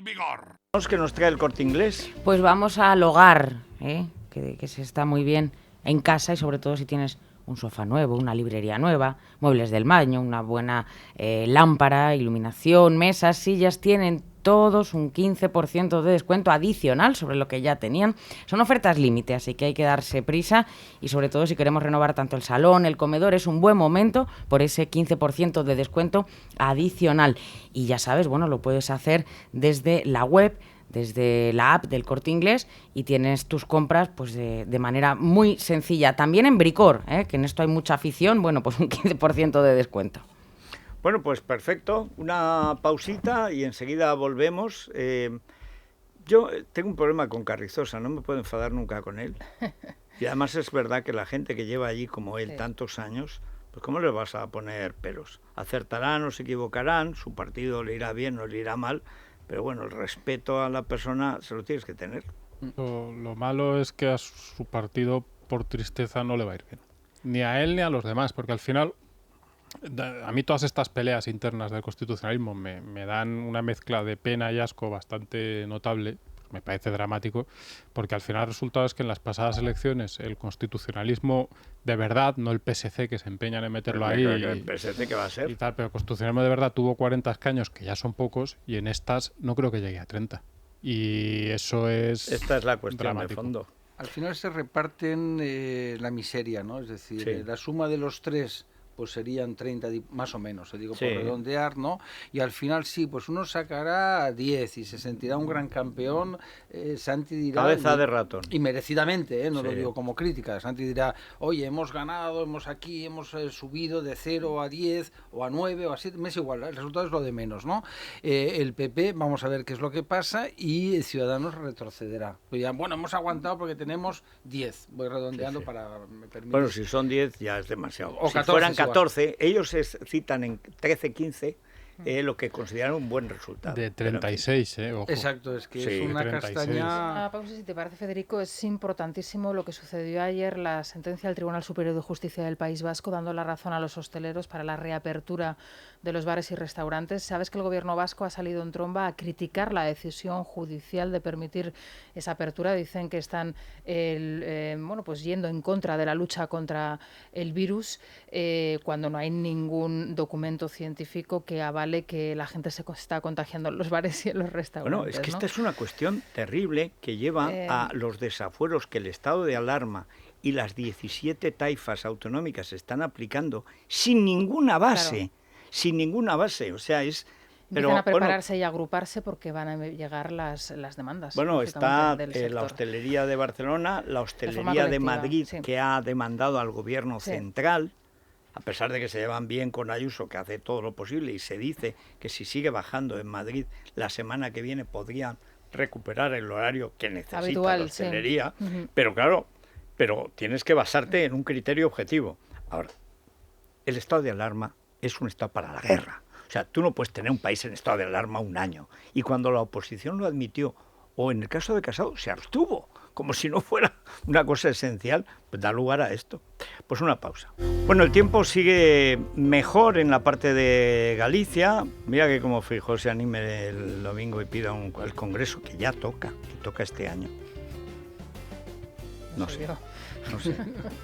Vigor. ¿Qué nos trae el Corte Inglés? Pues vamos al hogar, que se está muy bien en casa y sobre todo si tienes un sofá nuevo, una librería nueva, muebles del baño, una buena lámpara, iluminación, mesas, sillas, tienen todos un 15% de descuento adicional sobre lo que ya tenían. Son ofertas límite, así que hay que darse prisa y sobre todo si queremos renovar tanto el salón, el comedor, es un buen momento por ese 15% de descuento adicional. Y ya sabes, bueno, lo puedes hacer desde la web, desde la app del Corte Inglés y tienes tus compras pues de manera muy sencilla. También en Bricor, que en esto hay mucha afición, bueno, pues un 15% de descuento. Bueno, pues perfecto, una pausita y enseguida volvemos. Yo tengo un problema con Carrizosa, no me puedo enfadar nunca con él. Y además es verdad que la gente que lleva allí como él tantos años, pues ¿cómo le vas a poner peros? Acertarán o se equivocarán, su partido le irá bien o le irá mal, pero bueno, el respeto a la persona se lo tienes que tener. Lo malo es que a su partido, por tristeza, no le va a ir bien. Ni a él ni a los demás, porque al final... A mí todas estas peleas internas del constitucionalismo me dan una mezcla de pena y asco bastante notable, me parece dramático, porque al final el resultado es que en las pasadas elecciones el constitucionalismo de verdad, no el PSC que se empeñan en meterlo ahí. ¿El PSC qué va a ser? Y tal, pero el constitucionalismo de verdad tuvo 40 escaños, que ya son pocos, y en estas no creo que llegue a 30. Y eso es Esta es la cuestión dramático. de fondo. Al final se reparten la miseria, ¿no? Es decir, la suma de los tres pues serían 30 más o menos, digo, por redondear, ¿no? Y al final sí, pues uno sacará 10 y se sentirá un gran campeón. Santi dirá... Cabeza de ratón. Y merecidamente, no lo digo como crítica. Santi dirá, oye, hemos ganado, hemos subido de 0 a 10 o a 9 o a 7, me es igual, el resultado es lo de menos, ¿no? El PP, vamos a ver qué es lo que pasa y Ciudadanos retrocederá. Pues ya, bueno, hemos aguantado porque tenemos 10, voy redondeando para... Bueno, si son 10 ya es demasiado. O 14, si fueran 14, ellos citan en 13, 15 lo que consideran un buen resultado. De 36, ojo. Exacto, es que es una 36. castaña... Pausa, si te parece, Federico, es importantísimo lo que sucedió ayer, la sentencia del Tribunal Superior de Justicia del País Vasco, dando la razón a los hosteleros para la reapertura de los bares y restaurantes. Sabes que el gobierno vasco ha salido en tromba a criticar la decisión judicial de permitir esa apertura. Dicen que están pues yendo en contra de la lucha contra el virus, cuando no hay ningún documento científico que avale que la gente se está contagiando en los bares y en los restaurantes. Bueno, es que esta es una cuestión terrible que lleva a los desafueros que el estado de alarma y las 17 taifas autonómicas están aplicando sin ninguna base, sin ninguna base, o sea, es... Empiezan a prepararse y a agruparse porque van a llegar las demandas. Bueno, está la hostelería de Barcelona, la hostelería de Madrid, que ha demandado al gobierno central, a pesar de que se llevan bien con Ayuso, que hace todo lo posible, y se dice que si sigue bajando en Madrid, la semana que viene podrían recuperar el horario que necesita habitual, la hostelería. Pero claro, tienes que basarte en un criterio objetivo. Ahora, el estado de alarma es un estado para la guerra. O sea, tú no puedes tener un país en estado de alarma un año. Y cuando la oposición lo admitió, o en el caso de Casado, se abstuvo, como si no fuera una cosa esencial, pues da lugar a esto. Pues una pausa. Bueno, el tiempo sigue mejor en la parte de Galicia. Mira que como Feijóo se anime el domingo y pida el Congreso, que ya toca este año. No sé. No sé.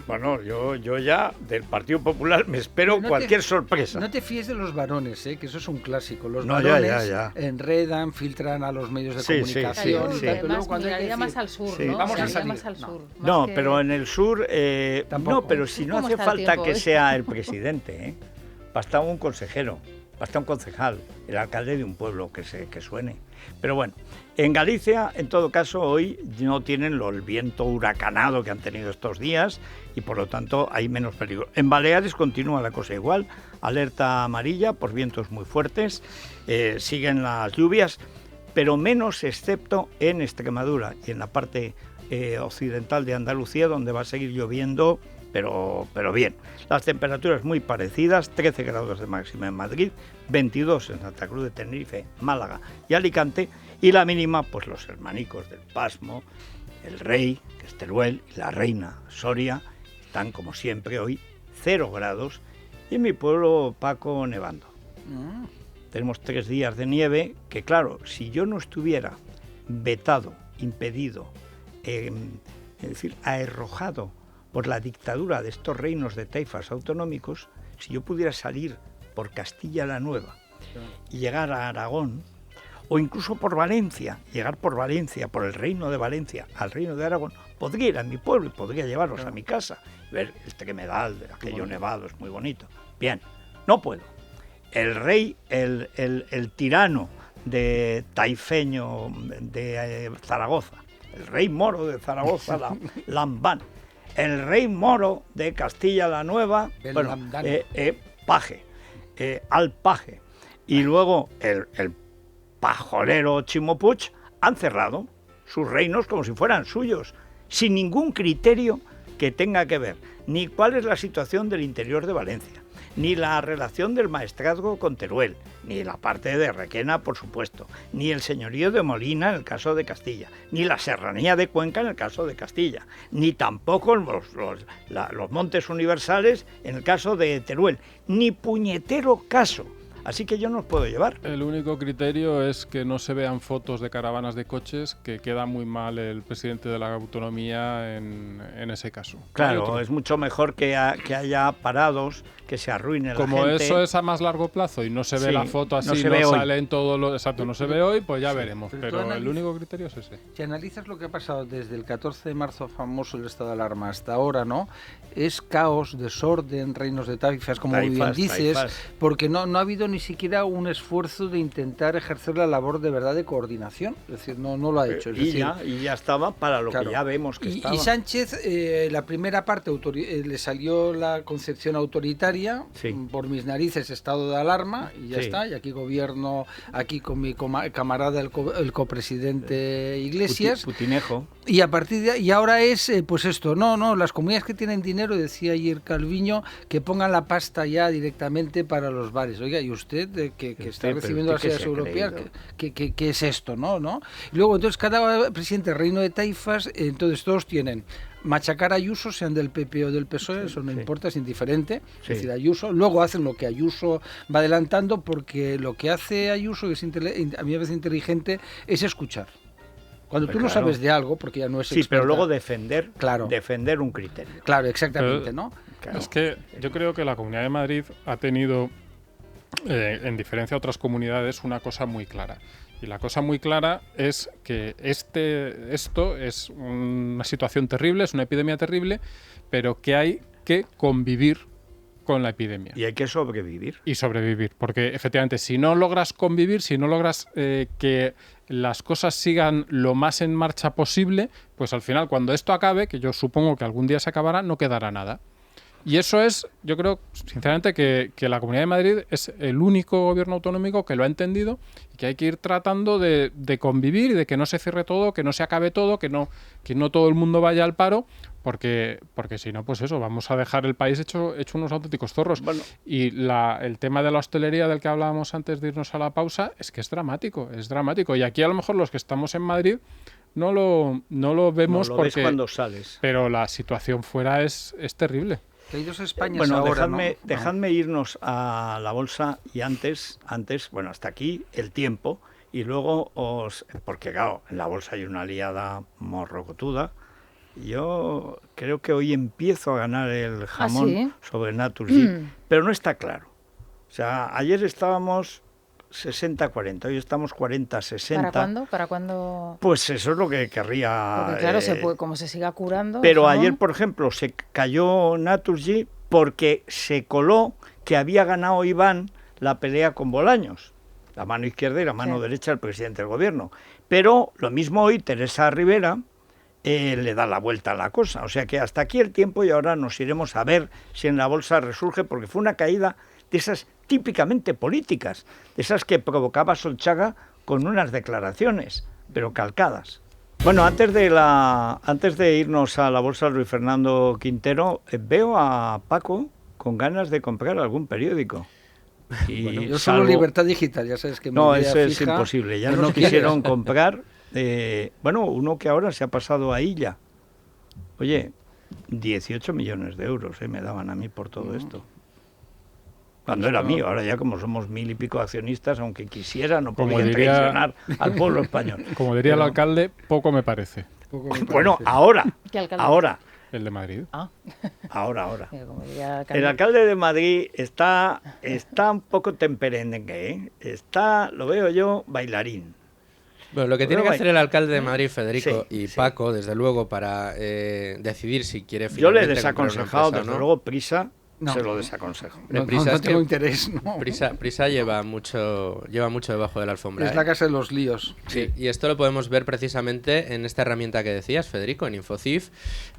Bueno, yo ya del Partido Popular me espero cualquier sorpresa. No te fíes de los varones, que eso es un clásico. Los No, varones ya. enredan, filtran a los medios de comunicación. Sí. Pero luego cuando hay más al sur, ¿no? Vamos a salir. Más al sur. No, que... pero en el sur... Tampoco. No, pero si no hace falta que sea el presidente, basta un consejero, basta un concejal, el alcalde de un pueblo que suene. Pero bueno, en Galicia, en todo caso, hoy no tienen el viento huracanado que han tenido estos días y por lo tanto hay menos peligro. En Baleares continúa la cosa igual, alerta amarilla por vientos muy fuertes, siguen las lluvias, pero menos excepto en Extremadura y en la parte occidental de Andalucía, donde va a seguir lloviendo, pero bien. Las temperaturas muy parecidas, 13 grados de máxima en Madrid, 22 en Santa Cruz de Tenerife, Málaga y Alicante, y la mínima, pues los hermanicos del Pasmo, el Rey, que es Teruel, y la Reina, Soria, están como siempre hoy 0 grados, y en mi pueblo, Paco, nevando. Tenemos 3 días de nieve, que claro, si yo no estuviera vetado, impedido, es decir, arrojado por la dictadura de estos reinos de taifas autonómicos, si yo pudiera salir por Castilla la Nueva y llegar a Aragón, o incluso por Valencia, llegar por Valencia, por el reino de Valencia, al reino de Aragón, podría ir a mi pueblo y podría llevarlos a mi casa, ver el tremedal de aquello nevado, es muy bonito. Bien, no puedo. El rey, el tirano de taifeño de Zaragoza, el rey moro de Zaragoza, Lambán, el rey moro de Castilla la Nueva, Paje, Alpaje, y luego el pajolero Chimo Puig, han cerrado sus reinos como si fueran suyos, sin ningún criterio que tenga que ver ni cuál es la situación del interior de Valencia, ni la relación del maestrazgo con Teruel, ni la parte de Requena, por supuesto, ni el señorío de Molina en el caso de Castilla, ni la serranía de Cuenca en el caso de Castilla, ni tampoco los montes universales en el caso de Teruel, ni puñetero caso. Así que yo no os puedo llevar. El único criterio es que no se vean fotos de caravanas de coches, que queda muy mal el presidente de la autonomía en ese caso. Claro, es mucho mejor que haya parados, que se arruine la gente. Como eso es a más largo plazo y no se ve la foto así, no sale en todo lo... Exacto, no se ve hoy, pues ya veremos. Pero el único criterio es ese. Si analizas lo que ha pasado desde el 14 de marzo famoso el estado de alarma hasta ahora, ¿no? Es caos, desorden, reinos de taifas, como bien dices, porque no ha habido ni siquiera un esfuerzo de intentar ejercer la labor de verdad de coordinación, es decir, no lo ha hecho. Y ya estaba para lo que ya vemos que estaba. Y Sánchez, la primera parte le salió la concepción autoritaria, por mis narices estado de alarma, y ya está, y aquí gobierno, aquí con mi camarada el copresidente Iglesias. Putinejo. Y a partir de y ahora es, pues esto, las comunidades que tienen dinero, decía ayer Calviño, que pongan la pasta ya directamente para los bares. Oiga, y usted que está recibiendo las ayudas europeas, ¿qué es esto, no? Y luego, entonces, cada presidente del reino de taifas, entonces todos tienen machacar a Ayuso, sean del PP o del PSOE, eso no importa, es indiferente. Es decir, Ayuso, luego hacen lo que Ayuso va adelantando, porque lo que hace Ayuso, que es a mí a veces inteligente, es escuchar. Cuando tú no sabes de algo, porque ya no es experta. Sí, pero luego defender un criterio. Claro, exactamente, pero, ¿no? Claro. Es que yo creo que la Comunidad de Madrid ha tenido, en diferencia a otras comunidades, una cosa muy clara. Y la cosa muy clara es que esto es una situación terrible, es una epidemia terrible, pero que hay que convivir con la epidemia. Y hay que sobrevivir. Y sobrevivir, porque efectivamente si no logras convivir, si no logras que las cosas sigan lo más en marcha posible, pues al final cuando esto acabe, que yo supongo que algún día se acabará, no quedará nada. Y eso es, yo creo, sinceramente, que la Comunidad de Madrid es el único gobierno autonómico que lo ha entendido y que hay que ir tratando de convivir y de que no se cierre todo, que no se acabe todo, que no todo el mundo vaya al paro, porque si no, pues eso, vamos a dejar el país hecho unos auténticos zorros. Bueno. Y el tema de la hostelería del que hablábamos antes de irnos a la pausa es que es dramático. Y aquí a lo mejor los que estamos en Madrid no lo vemos no lo porque ves cuando sales. Pero la situación fuera es terrible. Bueno, dejadme irnos a la bolsa y antes, bueno, hasta aquí el tiempo y luego porque claro, en la bolsa hay una liada morrocotuda Yo creo que hoy empiezo a ganar el jamón ¿sí? sobre Naturgy, pero no está claro. O sea, ayer estábamos 60-40, hoy estamos 40-60. ¿Para cuándo? Pues eso es lo que querría... Porque claro, como se siga curando... Pero el jamón. ayer, por ejemplo, se cayó Naturgy porque se coló que había ganado Iván la pelea con Bolaños, la mano izquierda y la mano derecha del presidente del gobierno. Pero lo mismo hoy Teresa Rivera le da la vuelta a la cosa. O sea que hasta aquí el tiempo y ahora nos iremos a ver si en la bolsa resurge, porque fue una caída de esas típicamente políticas, de esas que provocaba Solchaga con unas declaraciones, pero calcadas. Bueno, antes de irnos a la bolsa Luis Fernando Quintero, veo a Paco con ganas de comprar algún periódico. Y bueno, yo solo Libertad Digital, ya sabes que no, eso es imposible. Ya nos quisieron comprar, uno que ahora se ha pasado a Illa. Oye, 18 millones de euros me daban a mí por todo esto. Cuando era mío, ahora ya como somos 1000 y pico accionistas, aunque quisiera, no podía traicionar al pueblo español. Como diría el alcalde, poco me parece. Bueno, ahora. El de Madrid. Ahora. El alcalde de Madrid está un poco temperengue, lo veo yo, bailarín. Bueno, lo que tiene que hacer el alcalde de Madrid, Federico, y Paco, desde luego, para decidir si quiere finalmente... Yo le he desaconsejado, desde luego, Prisa... No, se lo desaconsejo. No tengo interés. No. Prisa lleva mucho debajo de la alfombra. Es la casa de los líos. Sí, y esto lo podemos ver precisamente en esta herramienta que decías, Federico, en Infocif,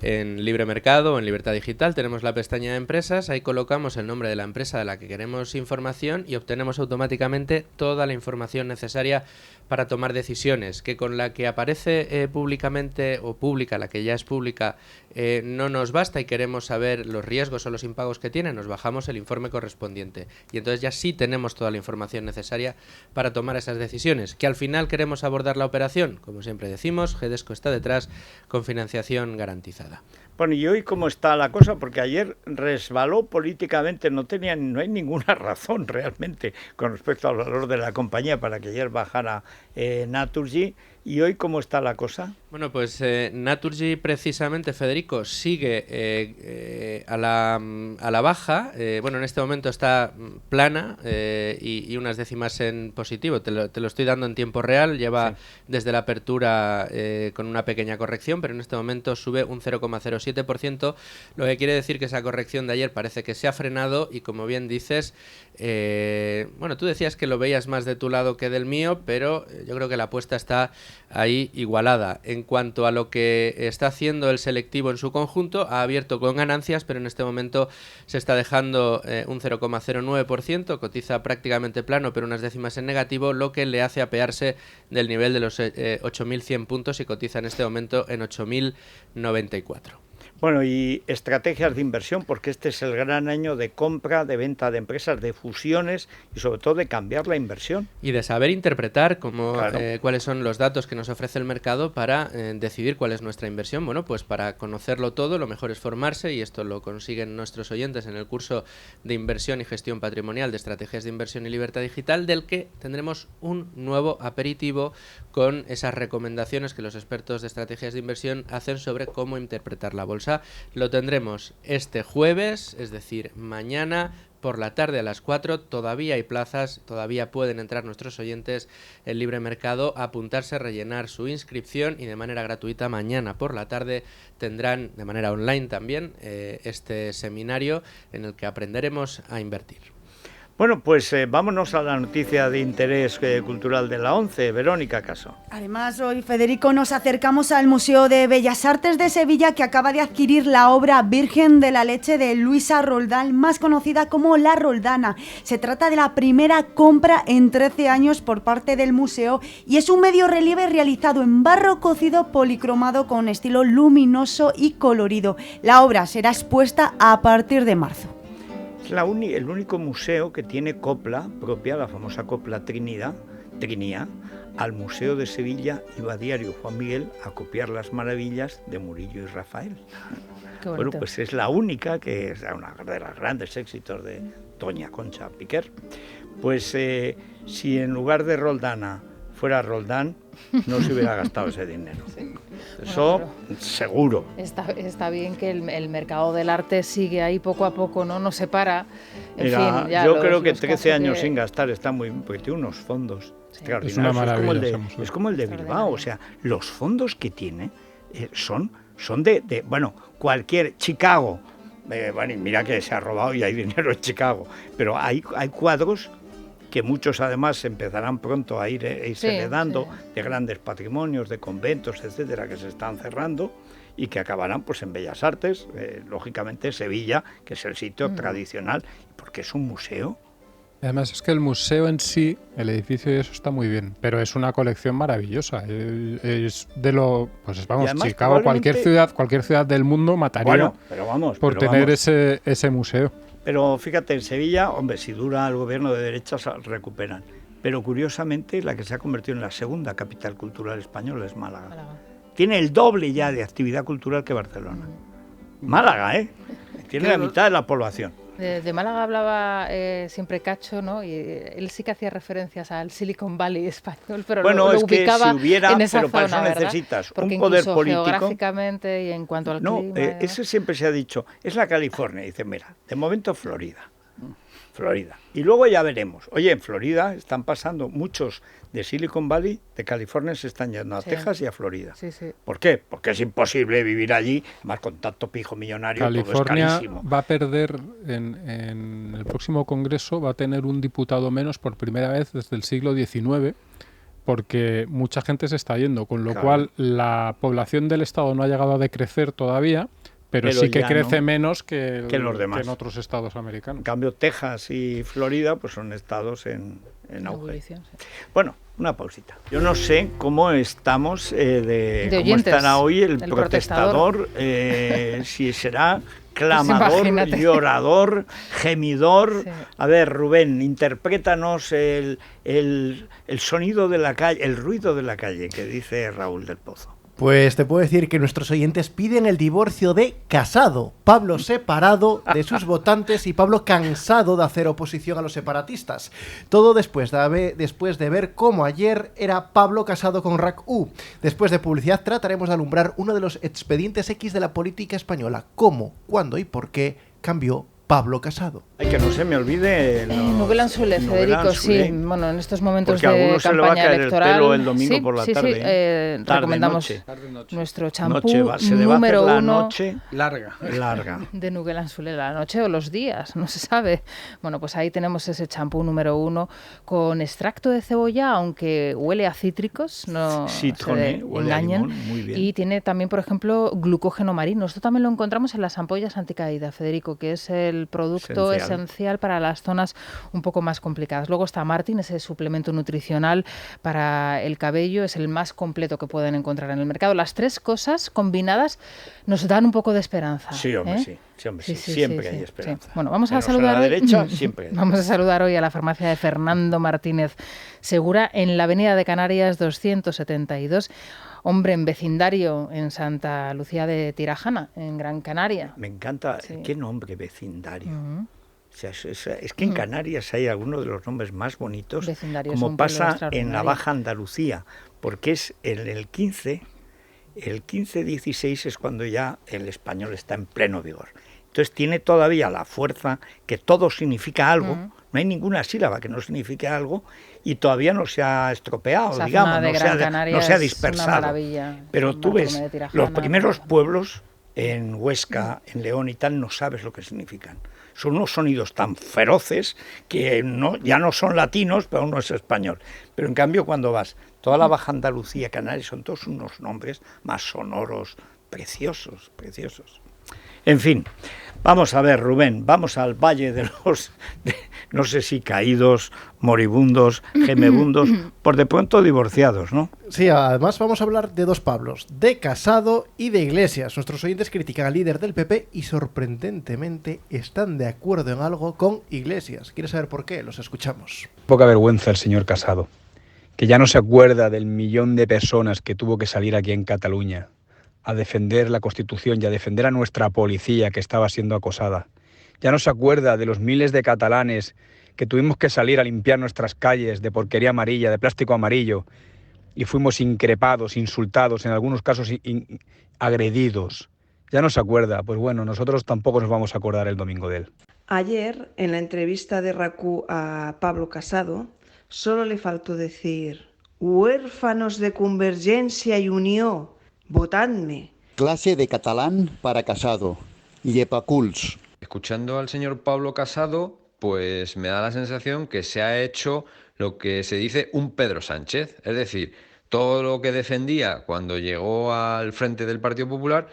en Libre Mercado, en Libertad Digital. Tenemos la pestaña de empresas, ahí colocamos el nombre de la empresa de la que queremos información y obtenemos automáticamente toda la información necesaria para tomar decisiones, que con la que aparece públicamente o pública, la que ya es pública, no nos basta y queremos saber los riesgos o los impagos que tiene, nos bajamos el informe correspondiente y entonces ya sí tenemos toda la información necesaria para tomar esas decisiones. Que al final queremos abordar la operación, como siempre decimos, GEDESCO está detrás con financiación garantizada. Bueno, ¿y hoy cómo está la cosa? Porque ayer resbaló políticamente, no hay ninguna razón realmente con respecto al valor de la compañía para que ayer bajara Naturgy. ¿Y hoy cómo está la cosa? Bueno, pues Naturgy precisamente, Federico, sigue a la baja. Bueno, en este momento está plana y unas décimas en positivo. Te lo estoy dando en tiempo real. Lleva desde la apertura con una pequeña corrección, pero en este momento sube un 0,07%, lo que quiere decir que esa corrección de ayer parece que se ha frenado y, como bien dices, bueno, tú decías que lo veías más de tu lado que del mío, pero yo creo que la apuesta está ahí igualada. En cuanto a lo que está haciendo el selectivo en su conjunto, ha abierto con ganancias, pero en este momento se está dejando un 0,09%, cotiza prácticamente plano, pero unas décimas en negativo, lo que le hace apearse del nivel de los 8.100 puntos y cotiza en este momento en 8.094. Bueno, y estrategias de inversión, porque este es el gran año de compra, de venta de empresas, de fusiones y sobre todo de cambiar la inversión. Y de saber interpretar cuáles son los datos que nos ofrece el mercado para decidir cuál es nuestra inversión. Bueno, pues para conocerlo todo, lo mejor es formarse, y esto lo consiguen nuestros oyentes en el curso de inversión y gestión patrimonial de estrategias de inversión y libertad digital, del que tendremos un nuevo aperitivo con esas recomendaciones que los expertos de estrategias de inversión hacen sobre cómo interpretar la bolsa. Lo tendremos este jueves, es decir, mañana por la tarde a las 4. Todavía hay plazas, todavía pueden entrar nuestros oyentes en Libre Mercado, apuntarse, rellenar su inscripción y de manera gratuita mañana por la tarde tendrán de manera online también este seminario en el que aprenderemos a invertir. Bueno, pues vámonos a la noticia de interés cultural de la 11, Verónica Caso. Además, hoy, Federico, nos acercamos al Museo de Bellas Artes de Sevilla, que acaba de adquirir la obra Virgen de la Leche de Luisa Roldán, más conocida como La Roldana. Se trata de la primera compra en 13 años por parte del museo y es un medio relieve realizado en barro cocido policromado con estilo luminoso y colorido. La obra será expuesta a partir de marzo. Es el único museo que tiene copla propia, la famosa copla Trinidad, al Museo de Sevilla iba a diario Juan Miguel a copiar las maravillas de Murillo y Rafael. Bueno, pues es la única, que es una de los grandes éxitos de Doña Concha Piquer. Pues si en lugar de Roldana fuera Roldán, no se hubiera gastado ese dinero. Eso seguro. Está bien que el mercado del arte sigue ahí poco a poco, no se para. Mira, yo creo que 13 años sin gastar está muy bien, porque tiene unos fondos extraordinarios. Es una maravilla. Es como el de Bilbao, o sea, los fondos que tiene son de bueno, cualquier Chicago. Bueno, y mira que se ha robado y hay dinero en Chicago, pero hay cuadros que muchos además empezarán pronto a irse heredando, de grandes patrimonios, de conventos, etcétera, que se están cerrando y que acabarán pues en Bellas Artes, lógicamente Sevilla, que es el sitio tradicional, porque es un museo. Además es que el museo en sí, el edificio y eso está muy bien, pero es una colección maravillosa. Es de lo, pues vamos, además, Chicago, cualquier ciudad del mundo mataría por tener ese museo. Pero fíjate, en Sevilla, hombre, si dura el gobierno de derechas, recuperan. Pero curiosamente, la que se ha convertido en la segunda capital cultural española es Málaga. Tiene el doble ya de actividad cultural que Barcelona. Málaga, tiene la mitad de la población. De Málaga hablaba siempre Cacho, ¿no? Y él sí que hacía referencias al Silicon Valley español, pero lo ubicaba si hubiera, en esa pero para zona, eso necesitas porque un poder político. Geográficamente y en cuanto al clima. Eso siempre se ha dicho, es la California. Dice, mira, de momento Florida. Y luego ya veremos. Oye, en Florida están pasando muchos de Silicon Valley, de California se están yendo a Texas y a Florida. Sí. ¿Por qué? Porque es imposible vivir allí, más con tanto pijo millonario, California todo es carísimo. Va a perder en el próximo Congreso, va a tener un diputado menos por primera vez desde el siglo XIX, porque mucha gente se está yendo, con lo cual la población del estado no ha llegado a decrecer todavía, pero sí que crece menos que los demás. Que en otros estados americanos. En cambio, Texas y Florida pues son estados en auge. Sí. Bueno, una pausita. Yo no sé cómo estamos cómo oyentes, estará hoy el protestador. Si será clamador, llorador, gemidor. Sí. A ver, Rubén, interprétanos el sonido de la calle, el ruido de la calle que dice Raúl del Pozo. Pues te puedo decir que nuestros oyentes piden el divorcio de Casado, Pablo separado de sus votantes y Pablo cansado de hacer oposición a los separatistas. Todo después de ver cómo ayer era Pablo Casado con RAC-U. Después de publicidad trataremos de alumbrar uno de los expedientes X de la política española. Cómo, cuándo y por qué cambió Pablo Casado. Ay, que no se me olvide. Nuguel Ansule, Federico, sí. Bueno, en estos momentos de campaña se le va a caer electoral. El pelo el domingo por la tarde. Sí. Recomendamos nuestro champú se le va número a hacer la 1. Noche larga. De Nuguel Ansule, la noche o los días, no se sabe. Bueno, pues ahí tenemos ese champú número 1 con extracto de cebolla, aunque huele a cítricos, no se engañen. Muy bien. Y tiene también, por ejemplo, glucógeno marino. Esto también lo encontramos en las ampollas anticaída, Federico, que es el producto esencial para las zonas un poco más complicadas. Luego está Martin, ese suplemento nutricional para el cabello, es el más completo que pueden encontrar en el mercado. Las tres cosas combinadas nos dan un poco de esperanza. Sí, hombre, sí. Siempre hay esperanza. Bueno, vamos a saludar a la derecha, siempre hay. Vamos a saludar hoy a la farmacia de Fernando Martínez Segura en la Avenida de Canarias 272. Hombre, en vecindario en Santa Lucía de Tirajana, en Gran Canaria. Me encanta. ¿Qué nombre, vecindario? O sea, es que en Canarias hay algunos de los nombres más bonitos, como pasa en la Baja Andalucía, porque es el 15-16 es cuando ya el español está en pleno vigor. Entonces tiene todavía la fuerza que todo significa algo. No hay ninguna sílaba que no signifique algo y todavía no se ha estropeado, esa digamos, no se ha dispersado. Pero tú ves, los primeros pueblos en Huesca, en León y tal, no sabes lo que significan. Son unos sonidos tan feroces que ya no son latinos, pero uno es español. Pero en cambio cuando vas, toda la Baja Andalucía, Canarias, son todos unos nombres más sonoros, preciosos. En fin, vamos a ver, Rubén, vamos al valle de los, no sé si caídos, moribundos, gemebundos, por de pronto divorciados, ¿no? Sí, además vamos a hablar de dos Pablos, de Casado y de Iglesias. Nuestros oyentes critican al líder del PP y sorprendentemente están de acuerdo en algo con Iglesias. ¿Quieres saber por qué? Los escuchamos. Poca vergüenza el señor Casado, que ya no se acuerda del millón de personas que tuvo que salir aquí en Cataluña a defender la Constitución y a defender a nuestra policía que estaba siendo acosada. Ya no se acuerda de los miles de catalanes que tuvimos que salir a limpiar nuestras calles de porquería amarilla, de plástico amarillo, y fuimos increpados, insultados, en algunos casos agredidos. Ya no se acuerda, pues bueno, nosotros tampoco nos vamos a acordar el domingo de él. Ayer, en la entrevista de RACU a Pablo Casado, solo le faltó decir: huérfanos de Convergencia y Unió, votadme. Clase de catalán para Casado. Llepaculs. Escuchando al señor Pablo Casado, pues me da la sensación que se ha hecho lo que se dice un Pedro Sánchez. Es decir, todo lo que defendía cuando llegó al frente del Partido Popular,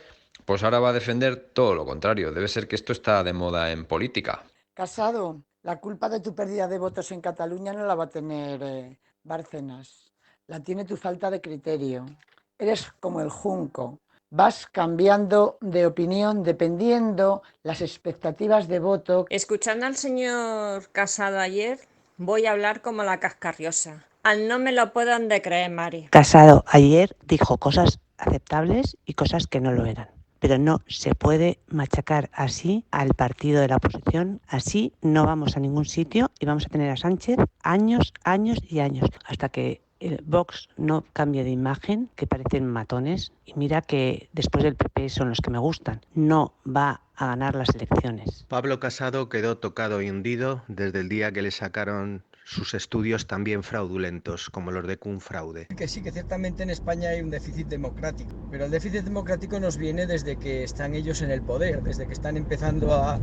pues ahora va a defender todo lo contrario. Debe ser que esto está de moda en política. Casado, la culpa de tu pérdida de votos en Cataluña no la va a tener Bárcenas. La tiene tu falta de criterio. Eres como el junco. Vas cambiando de opinión dependiendo las expectativas de voto. Escuchando al señor Casado ayer, voy a hablar como la cascarriosa. Al no me lo puedan de creer, Mari. Casado ayer dijo cosas aceptables y cosas que no lo eran. Pero no se puede machacar así al partido de la oposición. Así no vamos a ningún sitio y vamos a tener a Sánchez años, años y años, hasta que el Vox no cambie de imagen, que parecen matones. Y mira que después del PP son los que me gustan. No va a ganar las elecciones. Pablo Casado quedó tocado y hundido desde el día que le sacaron sus estudios también fraudulentos, como los de Cunfraude. Que sí, que ciertamente en España hay un déficit democrático, pero el déficit democrático nos viene desde que están ellos en el poder, desde que están empezando a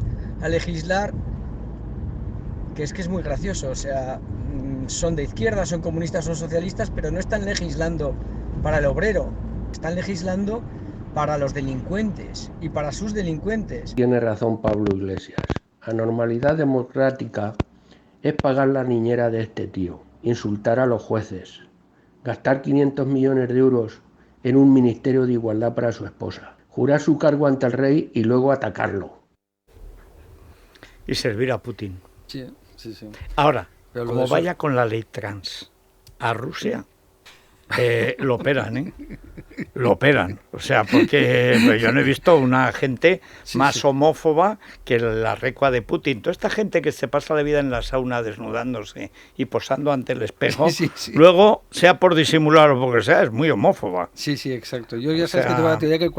legislar, que es muy gracioso, o sea, son de izquierda, son comunistas, son socialistas, pero no están legislando para el obrero, están legislando para los delincuentes y para sus delincuentes. Tiene razón Pablo Iglesias, anormalidad democrática es pagar la niñera de este tío, insultar a los jueces, gastar 500 millones de euros en un ministerio de igualdad para su esposa, jurar su cargo ante el rey y luego atacarlo. Y servir a Putin. Sí, sí, sí. Ahora, como vaya con la ley trans a Rusia, lo operan, ¿eh? Lo operan. O sea, porque yo no he visto una gente más homófoba que la recua de Putin. Toda esta gente que se pasa la vida en la sauna desnudándose y posando ante el espejo, luego, sea por disimular o porque sea, es muy homófoba. Sí, sí, exacto. Yo ya sabes que tengo la teoría que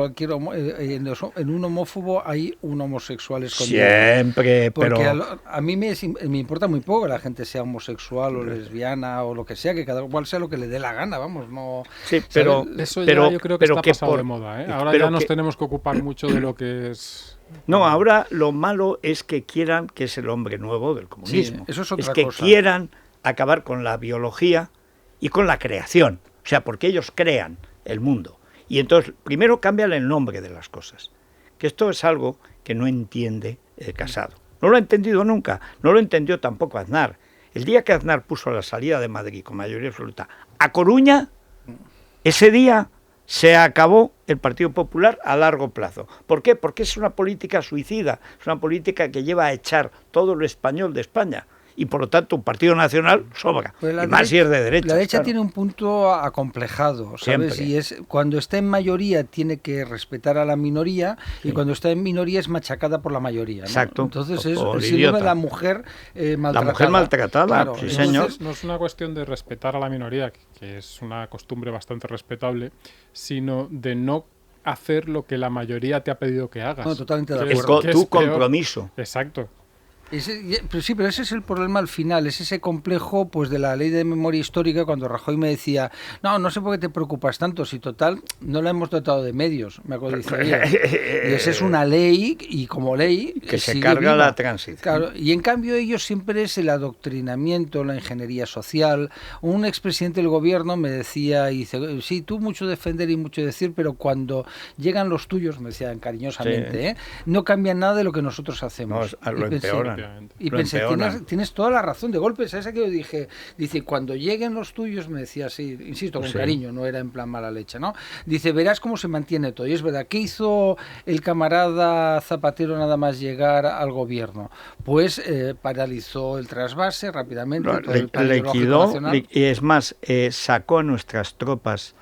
en un homófobo hay un homosexual escondido. Siempre, porque pero... a mí me importa muy poco que la gente sea homosexual o lesbiana o lo que sea, que cada cual sea lo que le dé la gana, vamos. No, sí, pero eso ya yo creo que está pasado de moda, ¿eh? Ahora ya nos tenemos que ocupar mucho de lo que es... No, ahora lo malo es que quieran, que es el hombre nuevo del comunismo, sí, eso es otra que cosa. Quieran acabar con la biología y con la creación, o sea, porque ellos crean el mundo. Y entonces, primero cambian el nombre de las cosas, que esto es algo que no entiende Casado. No lo ha entendido nunca, no lo entendió tampoco Aznar. El día que Aznar puso la salida de Madrid con mayoría absoluta a Coruña, ese día se acabó el Partido Popular a largo plazo. ¿Por qué? Porque es una política suicida, es una política que lleva a echar todo lo español de España. Y por lo tanto un partido nacional sobra, pues y más si es de derecha. La derecha claro. Tiene un punto acomplejado, ¿sabes? Siempre. Y es cuando está en mayoría tiene que respetar a la minoría, y cuando está en minoría es machacada por la mayoría, ¿no? Exacto. Entonces es el síndrome de la mujer maltratada. La mujer maltratada, claro. sí, Entonces, señor. No es una cuestión de respetar a la minoría, que es una costumbre bastante respetable, sino de no hacer lo que la mayoría te ha pedido que hagas. No, totalmente de acuerdo. Tu compromiso. Exacto. Pero ese es el problema al final, es ese complejo pues de la ley de memoria histórica, cuando Rajoy me decía, no sé por qué te preocupas tanto, si total no la hemos dotado de medios, me acuerdo y esa es una ley, y como ley que se carga viva. La transición. Claro, y en cambio ellos siempre es el adoctrinamiento, la ingeniería social. Un expresidente del gobierno me decía, y dice, sí, tú mucho defender y mucho decir, pero cuando llegan los tuyos, me decían cariñosamente, no cambian nada de lo que nosotros hacemos. No, lo empeoran. Y pensé, tienes toda la razón, de golpe, ¿sabes qué? Yo dije, cuando lleguen los tuyos, me decía así, insisto, con cariño, no era en plan mala leche, ¿no? Dice, verás cómo se mantiene todo. Y es verdad, ¿qué hizo el camarada Zapatero nada más llegar al gobierno? Pues paralizó el trasvase rápidamente. Liquidó, y es más, sacó a nuestras tropas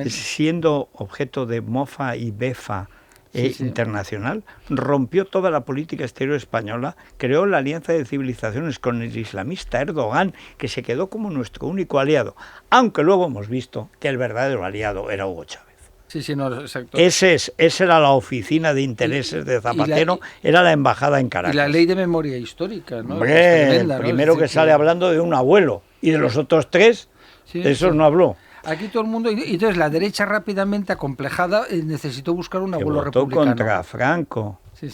siendo objeto de mofa y befa internacional, rompió toda la política exterior española, creó la alianza de civilizaciones con el islamista Erdogan, que se quedó como nuestro único aliado, aunque luego hemos visto que el verdadero aliado era Hugo Chávez. Sí, no, exacto. Esa era la oficina de intereses de Zapatero, era la embajada en Caracas. Y la ley de memoria histórica, ¿no? Hombre, tremenda, ¿no? primero que sale hablando de un abuelo, y de los otros 3, de esos no habló. Aquí todo el mundo, y entonces la derecha rápidamente acomplejada necesitó buscar un abuelo votó republicano. Contra Franco. Sí.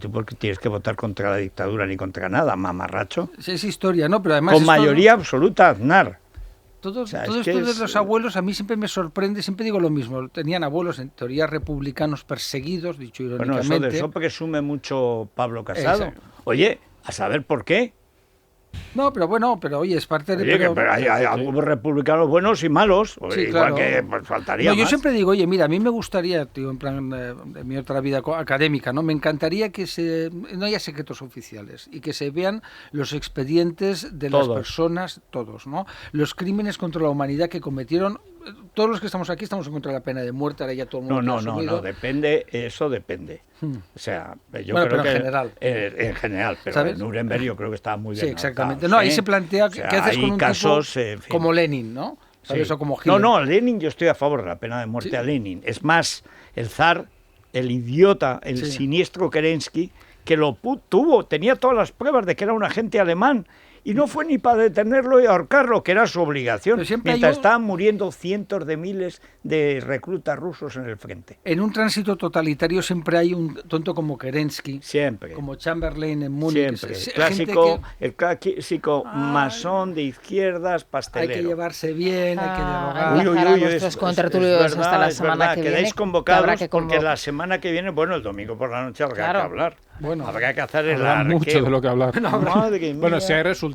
¿Tú por qué tienes que votar contra la dictadura ni contra nada, mamarracho? Sí, es historia, ¿no? Pero además con mayoría absoluta, Aznar. Todo esto de los abuelos a mí siempre me sorprende, siempre digo lo mismo. Tenían abuelos en teoría republicanos perseguidos, dicho irónicamente. Bueno, de eso presume mucho Pablo Casado. Exacto. Oye, a saber por qué. No, pero oye, es parte de... Pero hay algunos republicanos buenos y malos, sí, igual claro. que pues, faltaría más. Yo siempre digo, oye, mira, a mí me gustaría, tío, en plan de mi otra vida académica, ¿no? Me encantaría que no haya secretos oficiales y que se vean los expedientes de las personas, todos, ¿no? Los crímenes contra la humanidad que cometieron. Todos los que estamos aquí estamos en contra de la pena de muerte, ahora ya todo el mundo No, depende, eso depende. O sea, yo bueno, creo pero que en general, pero ¿sabes? en Nuremberg yo creo que estaba muy bien. Sí, exactamente. Adaptado, ahí se plantea qué haces con un casos, tipo como Lenin, ¿no? ¿Sabes? Sí. O como Hitler. No, Lenin, yo estoy a favor de la pena de muerte a Lenin. Es más, el zar, el idiota, el siniestro Kerensky, que lo tuvo, tenía todas las pruebas de que era un agente alemán. Y no fue ni para detenerlo y ahorcarlo, que era su obligación, mientras estaban muriendo cientos de miles de reclutas rusos en el frente. En un tránsito totalitario siempre hay un tonto como Kerensky, siempre, como Chamberlain en Múnich. Siempre. El clásico masón de izquierdas, pastelero. Hay que llevarse bien, hay que dialogar. Nuestros contertulios hasta la semana que viene. Quedáis convocados porque la semana que viene, bueno, el domingo por la noche habrá que hablar. Bueno, habrá que hacer el arqueo. Mucho de lo que hablar. Bueno, si hay resultados.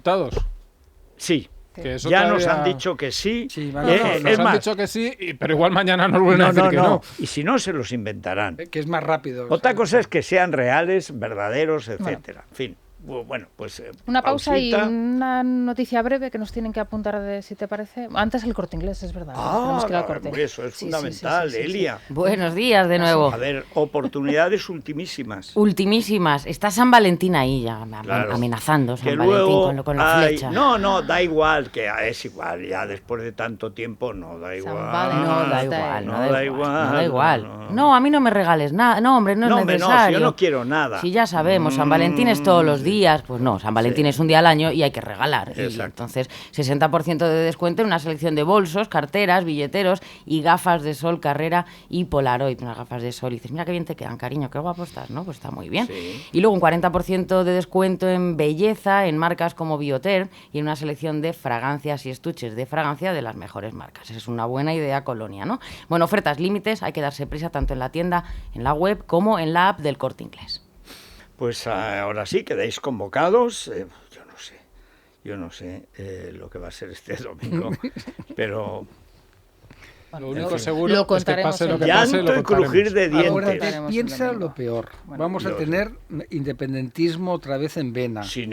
Sí. Que eso ya todavía... nos han dicho que sí. Nos han dicho que sí, pero igual mañana nos vuelven a decir que no. Y si no, se los inventarán. Que es más rápido. Otra cosa es que sean reales, verdaderos, etcétera. En fin. Bueno, pues una pausa y una noticia breve que nos tienen que apuntar si te parece. Antes el Corte Inglés, es verdad. Eso es fundamental, Elia. Buenos días de nuevo. A ver, oportunidades ultimísimas. Ultimísimas. Está San Valentín ahí ya amenazando San Valentín con la flecha. No, da igual, que es igual. Ya después de tanto tiempo no da igual. No da igual. No, a mí no me regales nada. No, hombre, no es necesario. No, yo no quiero nada. Si ya sabemos, San Valentín es todos los días. Pues no, San Valentín es un día al año y hay que regalar. Y entonces, 60% de descuento en una selección de bolsos, carteras, billeteros y gafas de sol Carrera y Polaroid. Unas gafas de sol. Y dices, mira qué bien te quedan, cariño, qué guapo estás, ¿no? Pues está muy bien. Y luego un 40% de descuento en belleza, en marcas como Bioter y en una selección de fragancias y estuches de fragancia de las mejores marcas. Es una buena idea, Colonia, ¿no? Bueno, ofertas límites, hay que darse prisa tanto en la tienda, en la web, como en la app del Corte Inglés. Pues ahora sí, quedáis convocados. Yo no sé lo que va a ser este domingo, pero... Lo único seguro es que pase lo que pase, llanto y crujir de dientes. Acuérdate, piensa lo peor. Vamos a tener independentismo otra vez en vena. Sin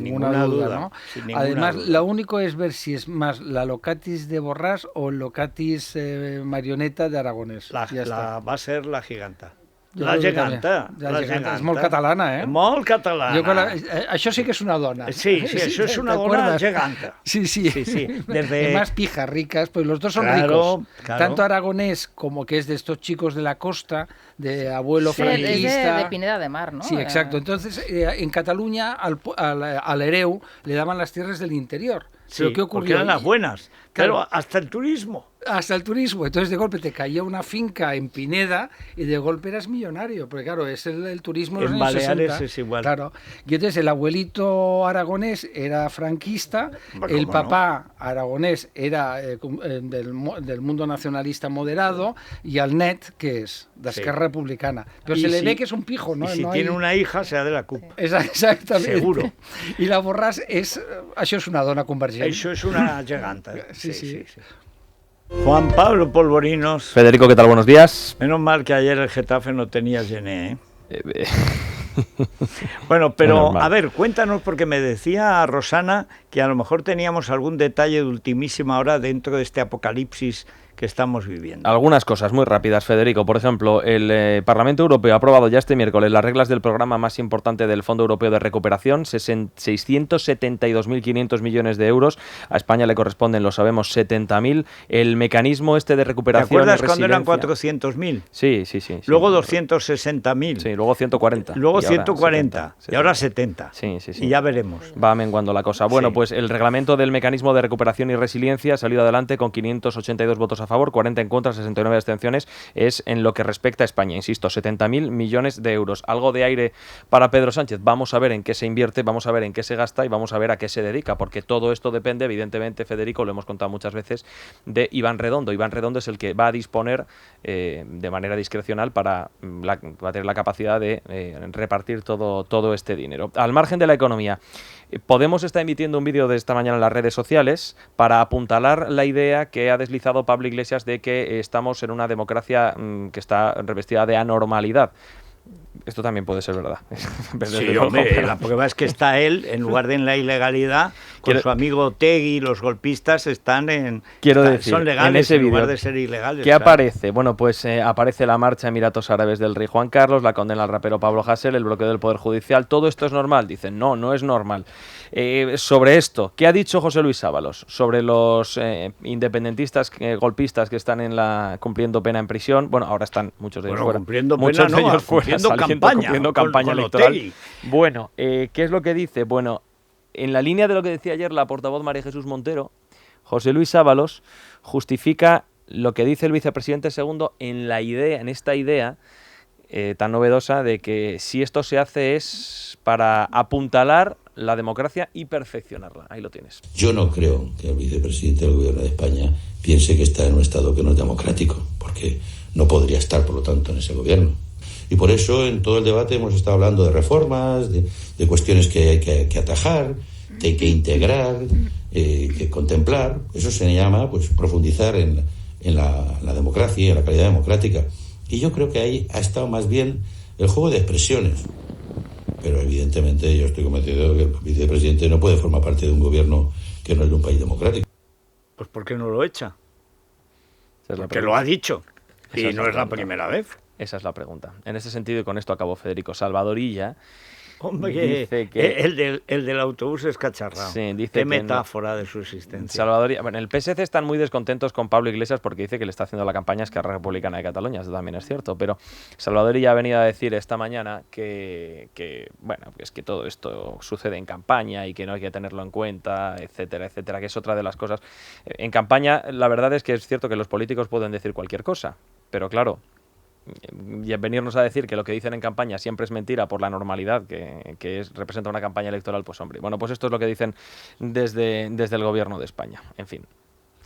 ninguna duda, ¿no? Además, lo único es ver si es más la locatis de Borràs o locatis marioneta de Aragonés. Va a ser la giganta. La geganta. És molt catalana, eh? Molt catalana. Això sí que és una dona. Sí, això es una dona geganta. Sí. Además, pijas ricas, pues los dos son ricos. Tanto Aragonés como que es de estos chicos de la costa, de abuelo franquista. Es de Pineda de Mar, ¿no? Sí, exacto. Entonces, en Cataluña, al hereu le daban las tierras del interior. Sí, pero ¿qué ocurrió? Porque eran las buenas. Claro, hasta el turismo. Hasta el turismo. Entonces, de golpe te caía una finca en Pineda y de golpe eras millonario. Porque, claro, es el turismo de los años 60. En Baleares es igual. Claro. Y entonces el abuelito aragonés era franquista, el papá aragonés era del mundo nacionalista moderado y el net, que es de Esquerra Republicana. Pero se le ve que es un pijo, ¿no? Y si tiene una hija, será de la CUP. Exactamente. Seguro. Y la Borràs això és una dona convergent. Això és una geganta. Sí. Juan Pablo Polvorinos. Federico, ¿qué tal? Buenos días. Menos mal que ayer el Getafe no tenía Gené, Bueno, pero a ver, cuéntanos, porque me decía Rosana que a lo mejor teníamos algún detalle de ultimísima hora dentro de este apocalipsis que estamos viviendo. Algunas cosas muy rápidas, Federico. Por ejemplo, el Parlamento Europeo ha aprobado ya este miércoles las reglas del programa más importante del Fondo Europeo de Recuperación, 672.500 millones de euros. A España le corresponden, lo sabemos, 70.000. El mecanismo este de recuperación ¿Te acuerdas y cuando eran resiliencia... 400.000? Sí. Luego 260.000. Sí, luego 140. Luego y ahora 140. 70. Y ahora 70. Sí. Y ya veremos. Va menguando la cosa. Bueno, Sí. pues el reglamento del mecanismo de recuperación y resiliencia ha salido adelante con 582 votos a favor, 40 en contra, 69 abstenciones. Es en lo que respecta a España, insisto, 70.000 millones de euros. Algo de aire para Pedro Sánchez. Vamos a ver en qué se invierte, vamos a ver en qué se gasta y vamos a ver a qué se dedica, porque todo esto depende, evidentemente, Federico, lo hemos contado muchas veces, de Iván Redondo. Iván Redondo es el que va a disponer de manera discrecional va a tener la capacidad de repartir todo este dinero. Al margen de la economía, Podemos está emitiendo un vídeo de esta mañana en las redes sociales para apuntalar la idea que ha deslizado Pablo Iglesias de que estamos en una democracia que está revestida de anormalidad. Esto también puede ser verdad. Sí, hombre, la prueba es que está él, en lugar de en la ilegalidad, con su amigo Otegi, los golpistas están son legales en ese lugar vídeo, de ser ilegales. ¿qué aparece? Bueno, pues aparece la marcha Emiratos Árabes del rey Juan Carlos, la condena al rapero Pablo Hasél, el bloqueo del Poder Judicial. ¿Todo esto es normal? Dicen, no es normal. Sobre esto, ¿qué ha dicho José Luis Ábalos? Sobre los independentistas golpistas que están cumpliendo pena en prisión. Bueno, ahora están muchos de ellos fuera. Cumpliendo muchos pena, de ellos fuera, cumpliendo campaña electoral. Otegi. Bueno, ¿qué es lo que dice? Bueno, en la línea de lo que decía ayer la portavoz María Jesús Montero, José Luis Ábalos justifica lo que dice el vicepresidente segundo en esta idea tan novedosa de que si esto se hace es para apuntalar la democracia y perfeccionarla. Ahí lo tienes. Yo no creo que el vicepresidente del Gobierno de España piense que está en un Estado que no es democrático, porque no podría estar, por lo tanto, en ese gobierno. Y por eso en todo el debate hemos estado hablando de reformas, de cuestiones que hay que atajar, de que integrar, que contemplar. Eso se llama pues profundizar en la democracia y en la calidad democrática. Y yo creo que ahí ha estado más bien el juego de expresiones. Pero evidentemente yo estoy convencido de que el vicepresidente no puede formar parte de un gobierno que no es de un país democrático. Pues ¿por qué no lo echa? Porque lo ha dicho. Y no es la primera vez. Esa es la pregunta. En ese sentido, y con esto acabó Federico, Salvador Illa Hombre, dice que el del autobús es cacharrado. Sí, dice qué que metáfora de su existencia. Salvador Illa, bueno, el PSC están muy descontentos con Pablo Iglesias porque dice que le está haciendo la campaña a Esquerra Republicana de Cataluña. Eso también es cierto. Pero Salvador Illa ha venido a decir esta mañana que bueno, es que todo esto sucede en campaña y que no hay que tenerlo en cuenta, etcétera, etcétera, que es otra de las cosas. En campaña, la verdad es que es cierto que los políticos pueden decir cualquier cosa, pero claro, y venirnos a decir que lo que dicen en campaña siempre es mentira por la normalidad que representa una campaña electoral, pues hombre, bueno, pues esto es lo que dicen desde el gobierno de España. En fin,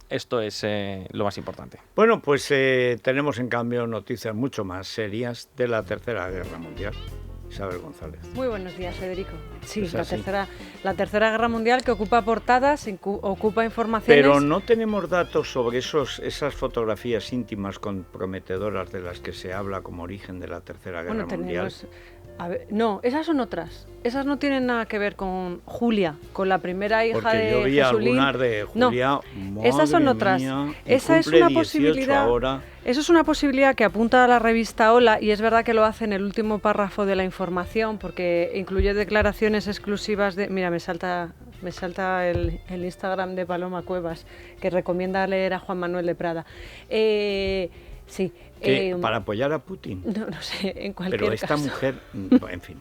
esto es lo más importante. Bueno, pues tenemos en cambio noticias mucho más serias de la Tercera Guerra Mundial. Isabel González. Muy buenos días, Federico. Sí, Es la así. tercera Guerra Mundial, que ocupa portadas, ocupa informaciones. Pero no tenemos datos sobre esas fotografías íntimas comprometedoras de las que se habla como origen de la Tercera Guerra Mundial. A ver, no, esas son otras. Esas no tienen nada que ver con Julia, con la primera hija Porque de yo vi Jesulín. algunas de Julia. No, esas son otras. Esa es una posibilidad. Ahora. Eso es una posibilidad que apunta a la revista Hola, y es verdad que lo hace en el último párrafo de la información, porque incluye declaraciones exclusivas de... Mira, me salta el Instagram de Paloma Cuevas, que recomienda leer a Juan Manuel de Prada. Sí. Para apoyar a Putin. No sé, en cualquier Pero esta caso. mujer, en fin.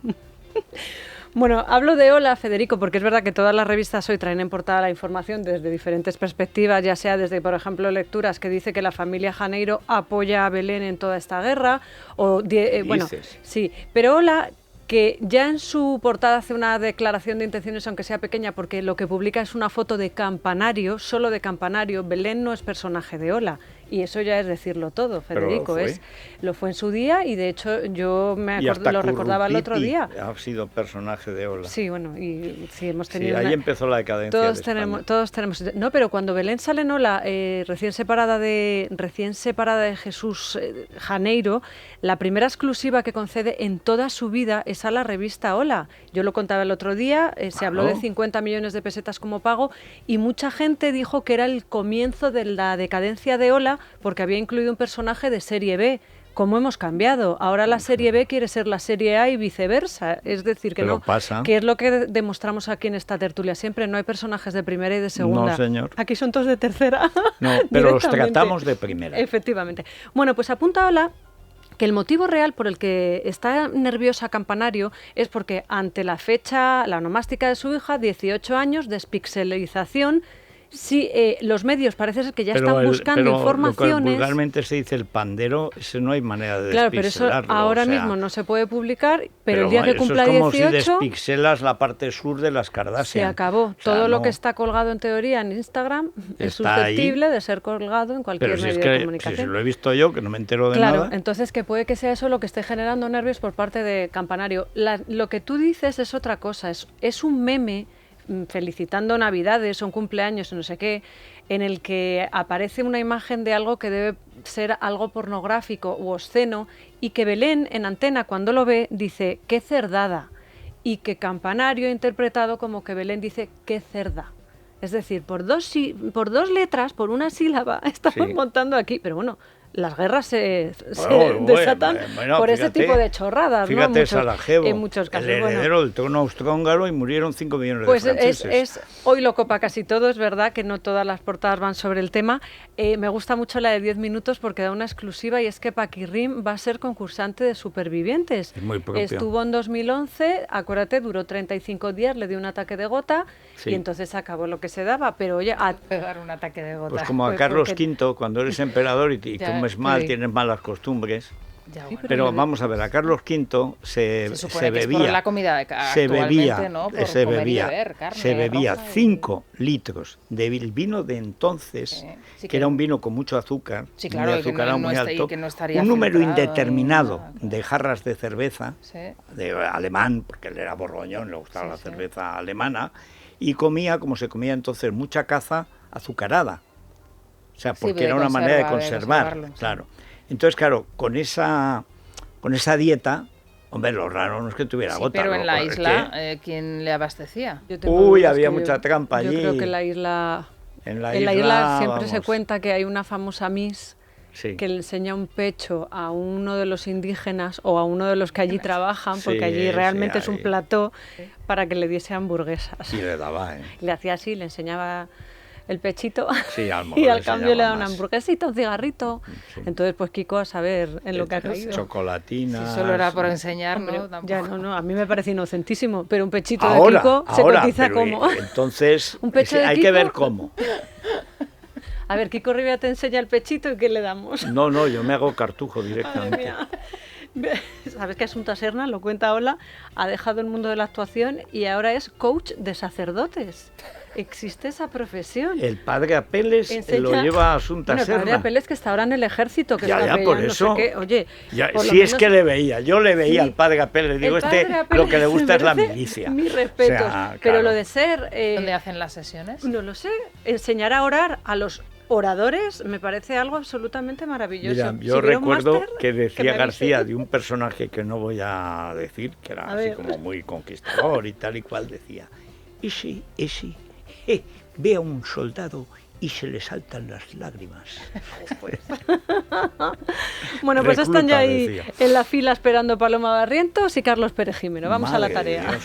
Bueno, hablo de Hola, Federico, porque es verdad que todas las revistas hoy traen en portada la información desde diferentes perspectivas, ya sea desde, por ejemplo, lecturas que dice que la familia Janeiro apoya a Belén en toda esta guerra, o bueno, sí, pero Hola, que ya en su portada hace una declaración de intenciones, aunque sea pequeña, porque lo que publica es una foto de campanario, solo de campanario. Belén no es personaje de Hola, y eso ya es decirlo todo, Federico. Lo fue en su día, y de hecho yo lo recordaba el otro día. Ha sido personaje de Hola. Sí, bueno, y sí, hemos tenido... Sí, ahí empezó la decadencia Todos tenemos... No, pero cuando Belén sale en Hola, recién separada de Jesús Janeiro, la primera exclusiva que concede en toda su vida es a la revista Hola. Yo lo contaba el otro día, se habló de 50 millones de pesetas como pago, y mucha gente dijo que era el comienzo de la decadencia de Hola, era porque había incluido un personaje de serie B. ¿Cómo hemos cambiado? Ahora la serie B quiere ser la serie A y viceversa. Es decir, que Pero no, pasa. que es lo que demostramos aquí en esta tertulia siempre. No hay personajes de primera y de segunda. No, señor. Aquí son todos de tercera. No, pero los Directamente. tratamos de primera. Efectivamente. Bueno, pues apunta Ola que el motivo real por el que está nerviosa Campanario es porque ante la fecha, la onomástica de su hija, 18 años, despixelización, sí, los medios parece ser que ya están buscando informaciones. Lo que vulgarmente se dice el pandero, ese no hay manera de Claro, pero eso ahora mismo no se puede publicar, pero el día que cumpla eso es como 18... si despixelas la parte sur de las Kardashian. Se acabó. O sea, todo lo no. que está colgado en teoría en Instagram es Está susceptible de ser colgado en cualquier Pero si medio es de que comunicación. si lo he visto yo, que no me entero de Claro, nada. entonces que puede que sea eso lo que esté generando nervios por parte de Campanario. Lo que tú dices es otra cosa, es un meme felicitando Navidades o un cumpleaños o no sé qué, en el que aparece una imagen de algo que debe ser algo pornográfico u obsceno y que Belén en antena cuando lo ve dice ¡qué cerdada! Y que Campanario ha interpretado como que Belén dice ¡qué cerda! Es decir, por dos letras, por una sílaba, estamos montando aquí, pero bueno, las guerras se desatan por ese tipo de chorradas, fíjate, ¿no? Sarajevo, en muchos casos. el heredero del trono austrohúngaro y murieron 5 millones Pues de franceses. hoy lo copa casi todo, es verdad que no todas las portadas van sobre el tema. Me gusta mucho la de 10 minutos porque da una exclusiva y es que Paquirrín va a ser concursante de Supervivientes. Es muy propio. Estuvo en 2011, acuérdate, duró 35 días, le dio un ataque de gota y entonces acabó lo que se daba, pero oye... dar un ataque de gota. Pues como a Carlos V, cuando eres emperador y comes mal, tienes malas costumbres. Ya, bueno. Pero vamos a ver, a Carlos V se bebía, por la comida se bebía, ¿no? Por se comer bebía, y beber, carne, se bebía roja 5 litros de vino de entonces, que era un vino con mucho azúcar, sí, claro, muy azucarado, muy alto, que no estaría un número filtrado, indeterminado de jarras de cerveza, de alemán, porque él era borgoñón, le gustaba la cerveza alemana, y comía, como se comía entonces, mucha caza azucarada. O sea, porque era una manera de conservar, claro. Entonces, claro, con esa dieta, hombre, lo raro no es que tuviera gota. Pero en la isla, ¿quién le abastecía? Había mucha trampa allí. Yo creo que en la isla siempre se cuenta que hay una famosa Miss que le enseña un pecho a uno de los indígenas o a uno de los que allí trabajan, porque allí realmente es un plató, para que le diese hamburguesas. Y le daba, Le hacía así, le enseñaba el pechito y al cambio le da una hamburguesita, un cigarrito. Entonces, pues Kiko a saber en lo que ha caído. Chocolatina. Si solo era por enseñar, ¿no? A mí me parece inocentísimo, pero un pechito de Kiko se cotiza como... Entonces, un pecho de hay Kiko. que ver cómo. A ver, Kiko Rivera te enseña el pechito y ¿qué le damos? No, yo me hago cartujo directamente. ¿Sabes que Asunta Serna, lo cuenta Ola, ha dejado el mundo de la actuación y ahora es coach de sacerdotes? Existe esa profesión. El padre Apeles lo lleva a Asunta Serna. El padre Apeles que está ahora en el ejército, que ya, por eso. No sé qué. Oye, si es que le veía, yo le veía al padre Apeles, digo, lo que le gusta es la milicia. Mis respetos. O sea, pero claro. lo de ser... ¿Dónde hacen las sesiones? No lo sé. Enseñar a orar a los oradores me parece algo absolutamente maravilloso. Mira, yo recuerdo que decía García de un personaje que no voy a decir, que era así como muy conquistador y tal y cual, decía, ese, ve a un soldado y se le saltan las lágrimas. Bueno, pues están ya ahí en la fila esperando Paloma Barrientos y Carlos Pérez Jimeno. Vamos a la tarea.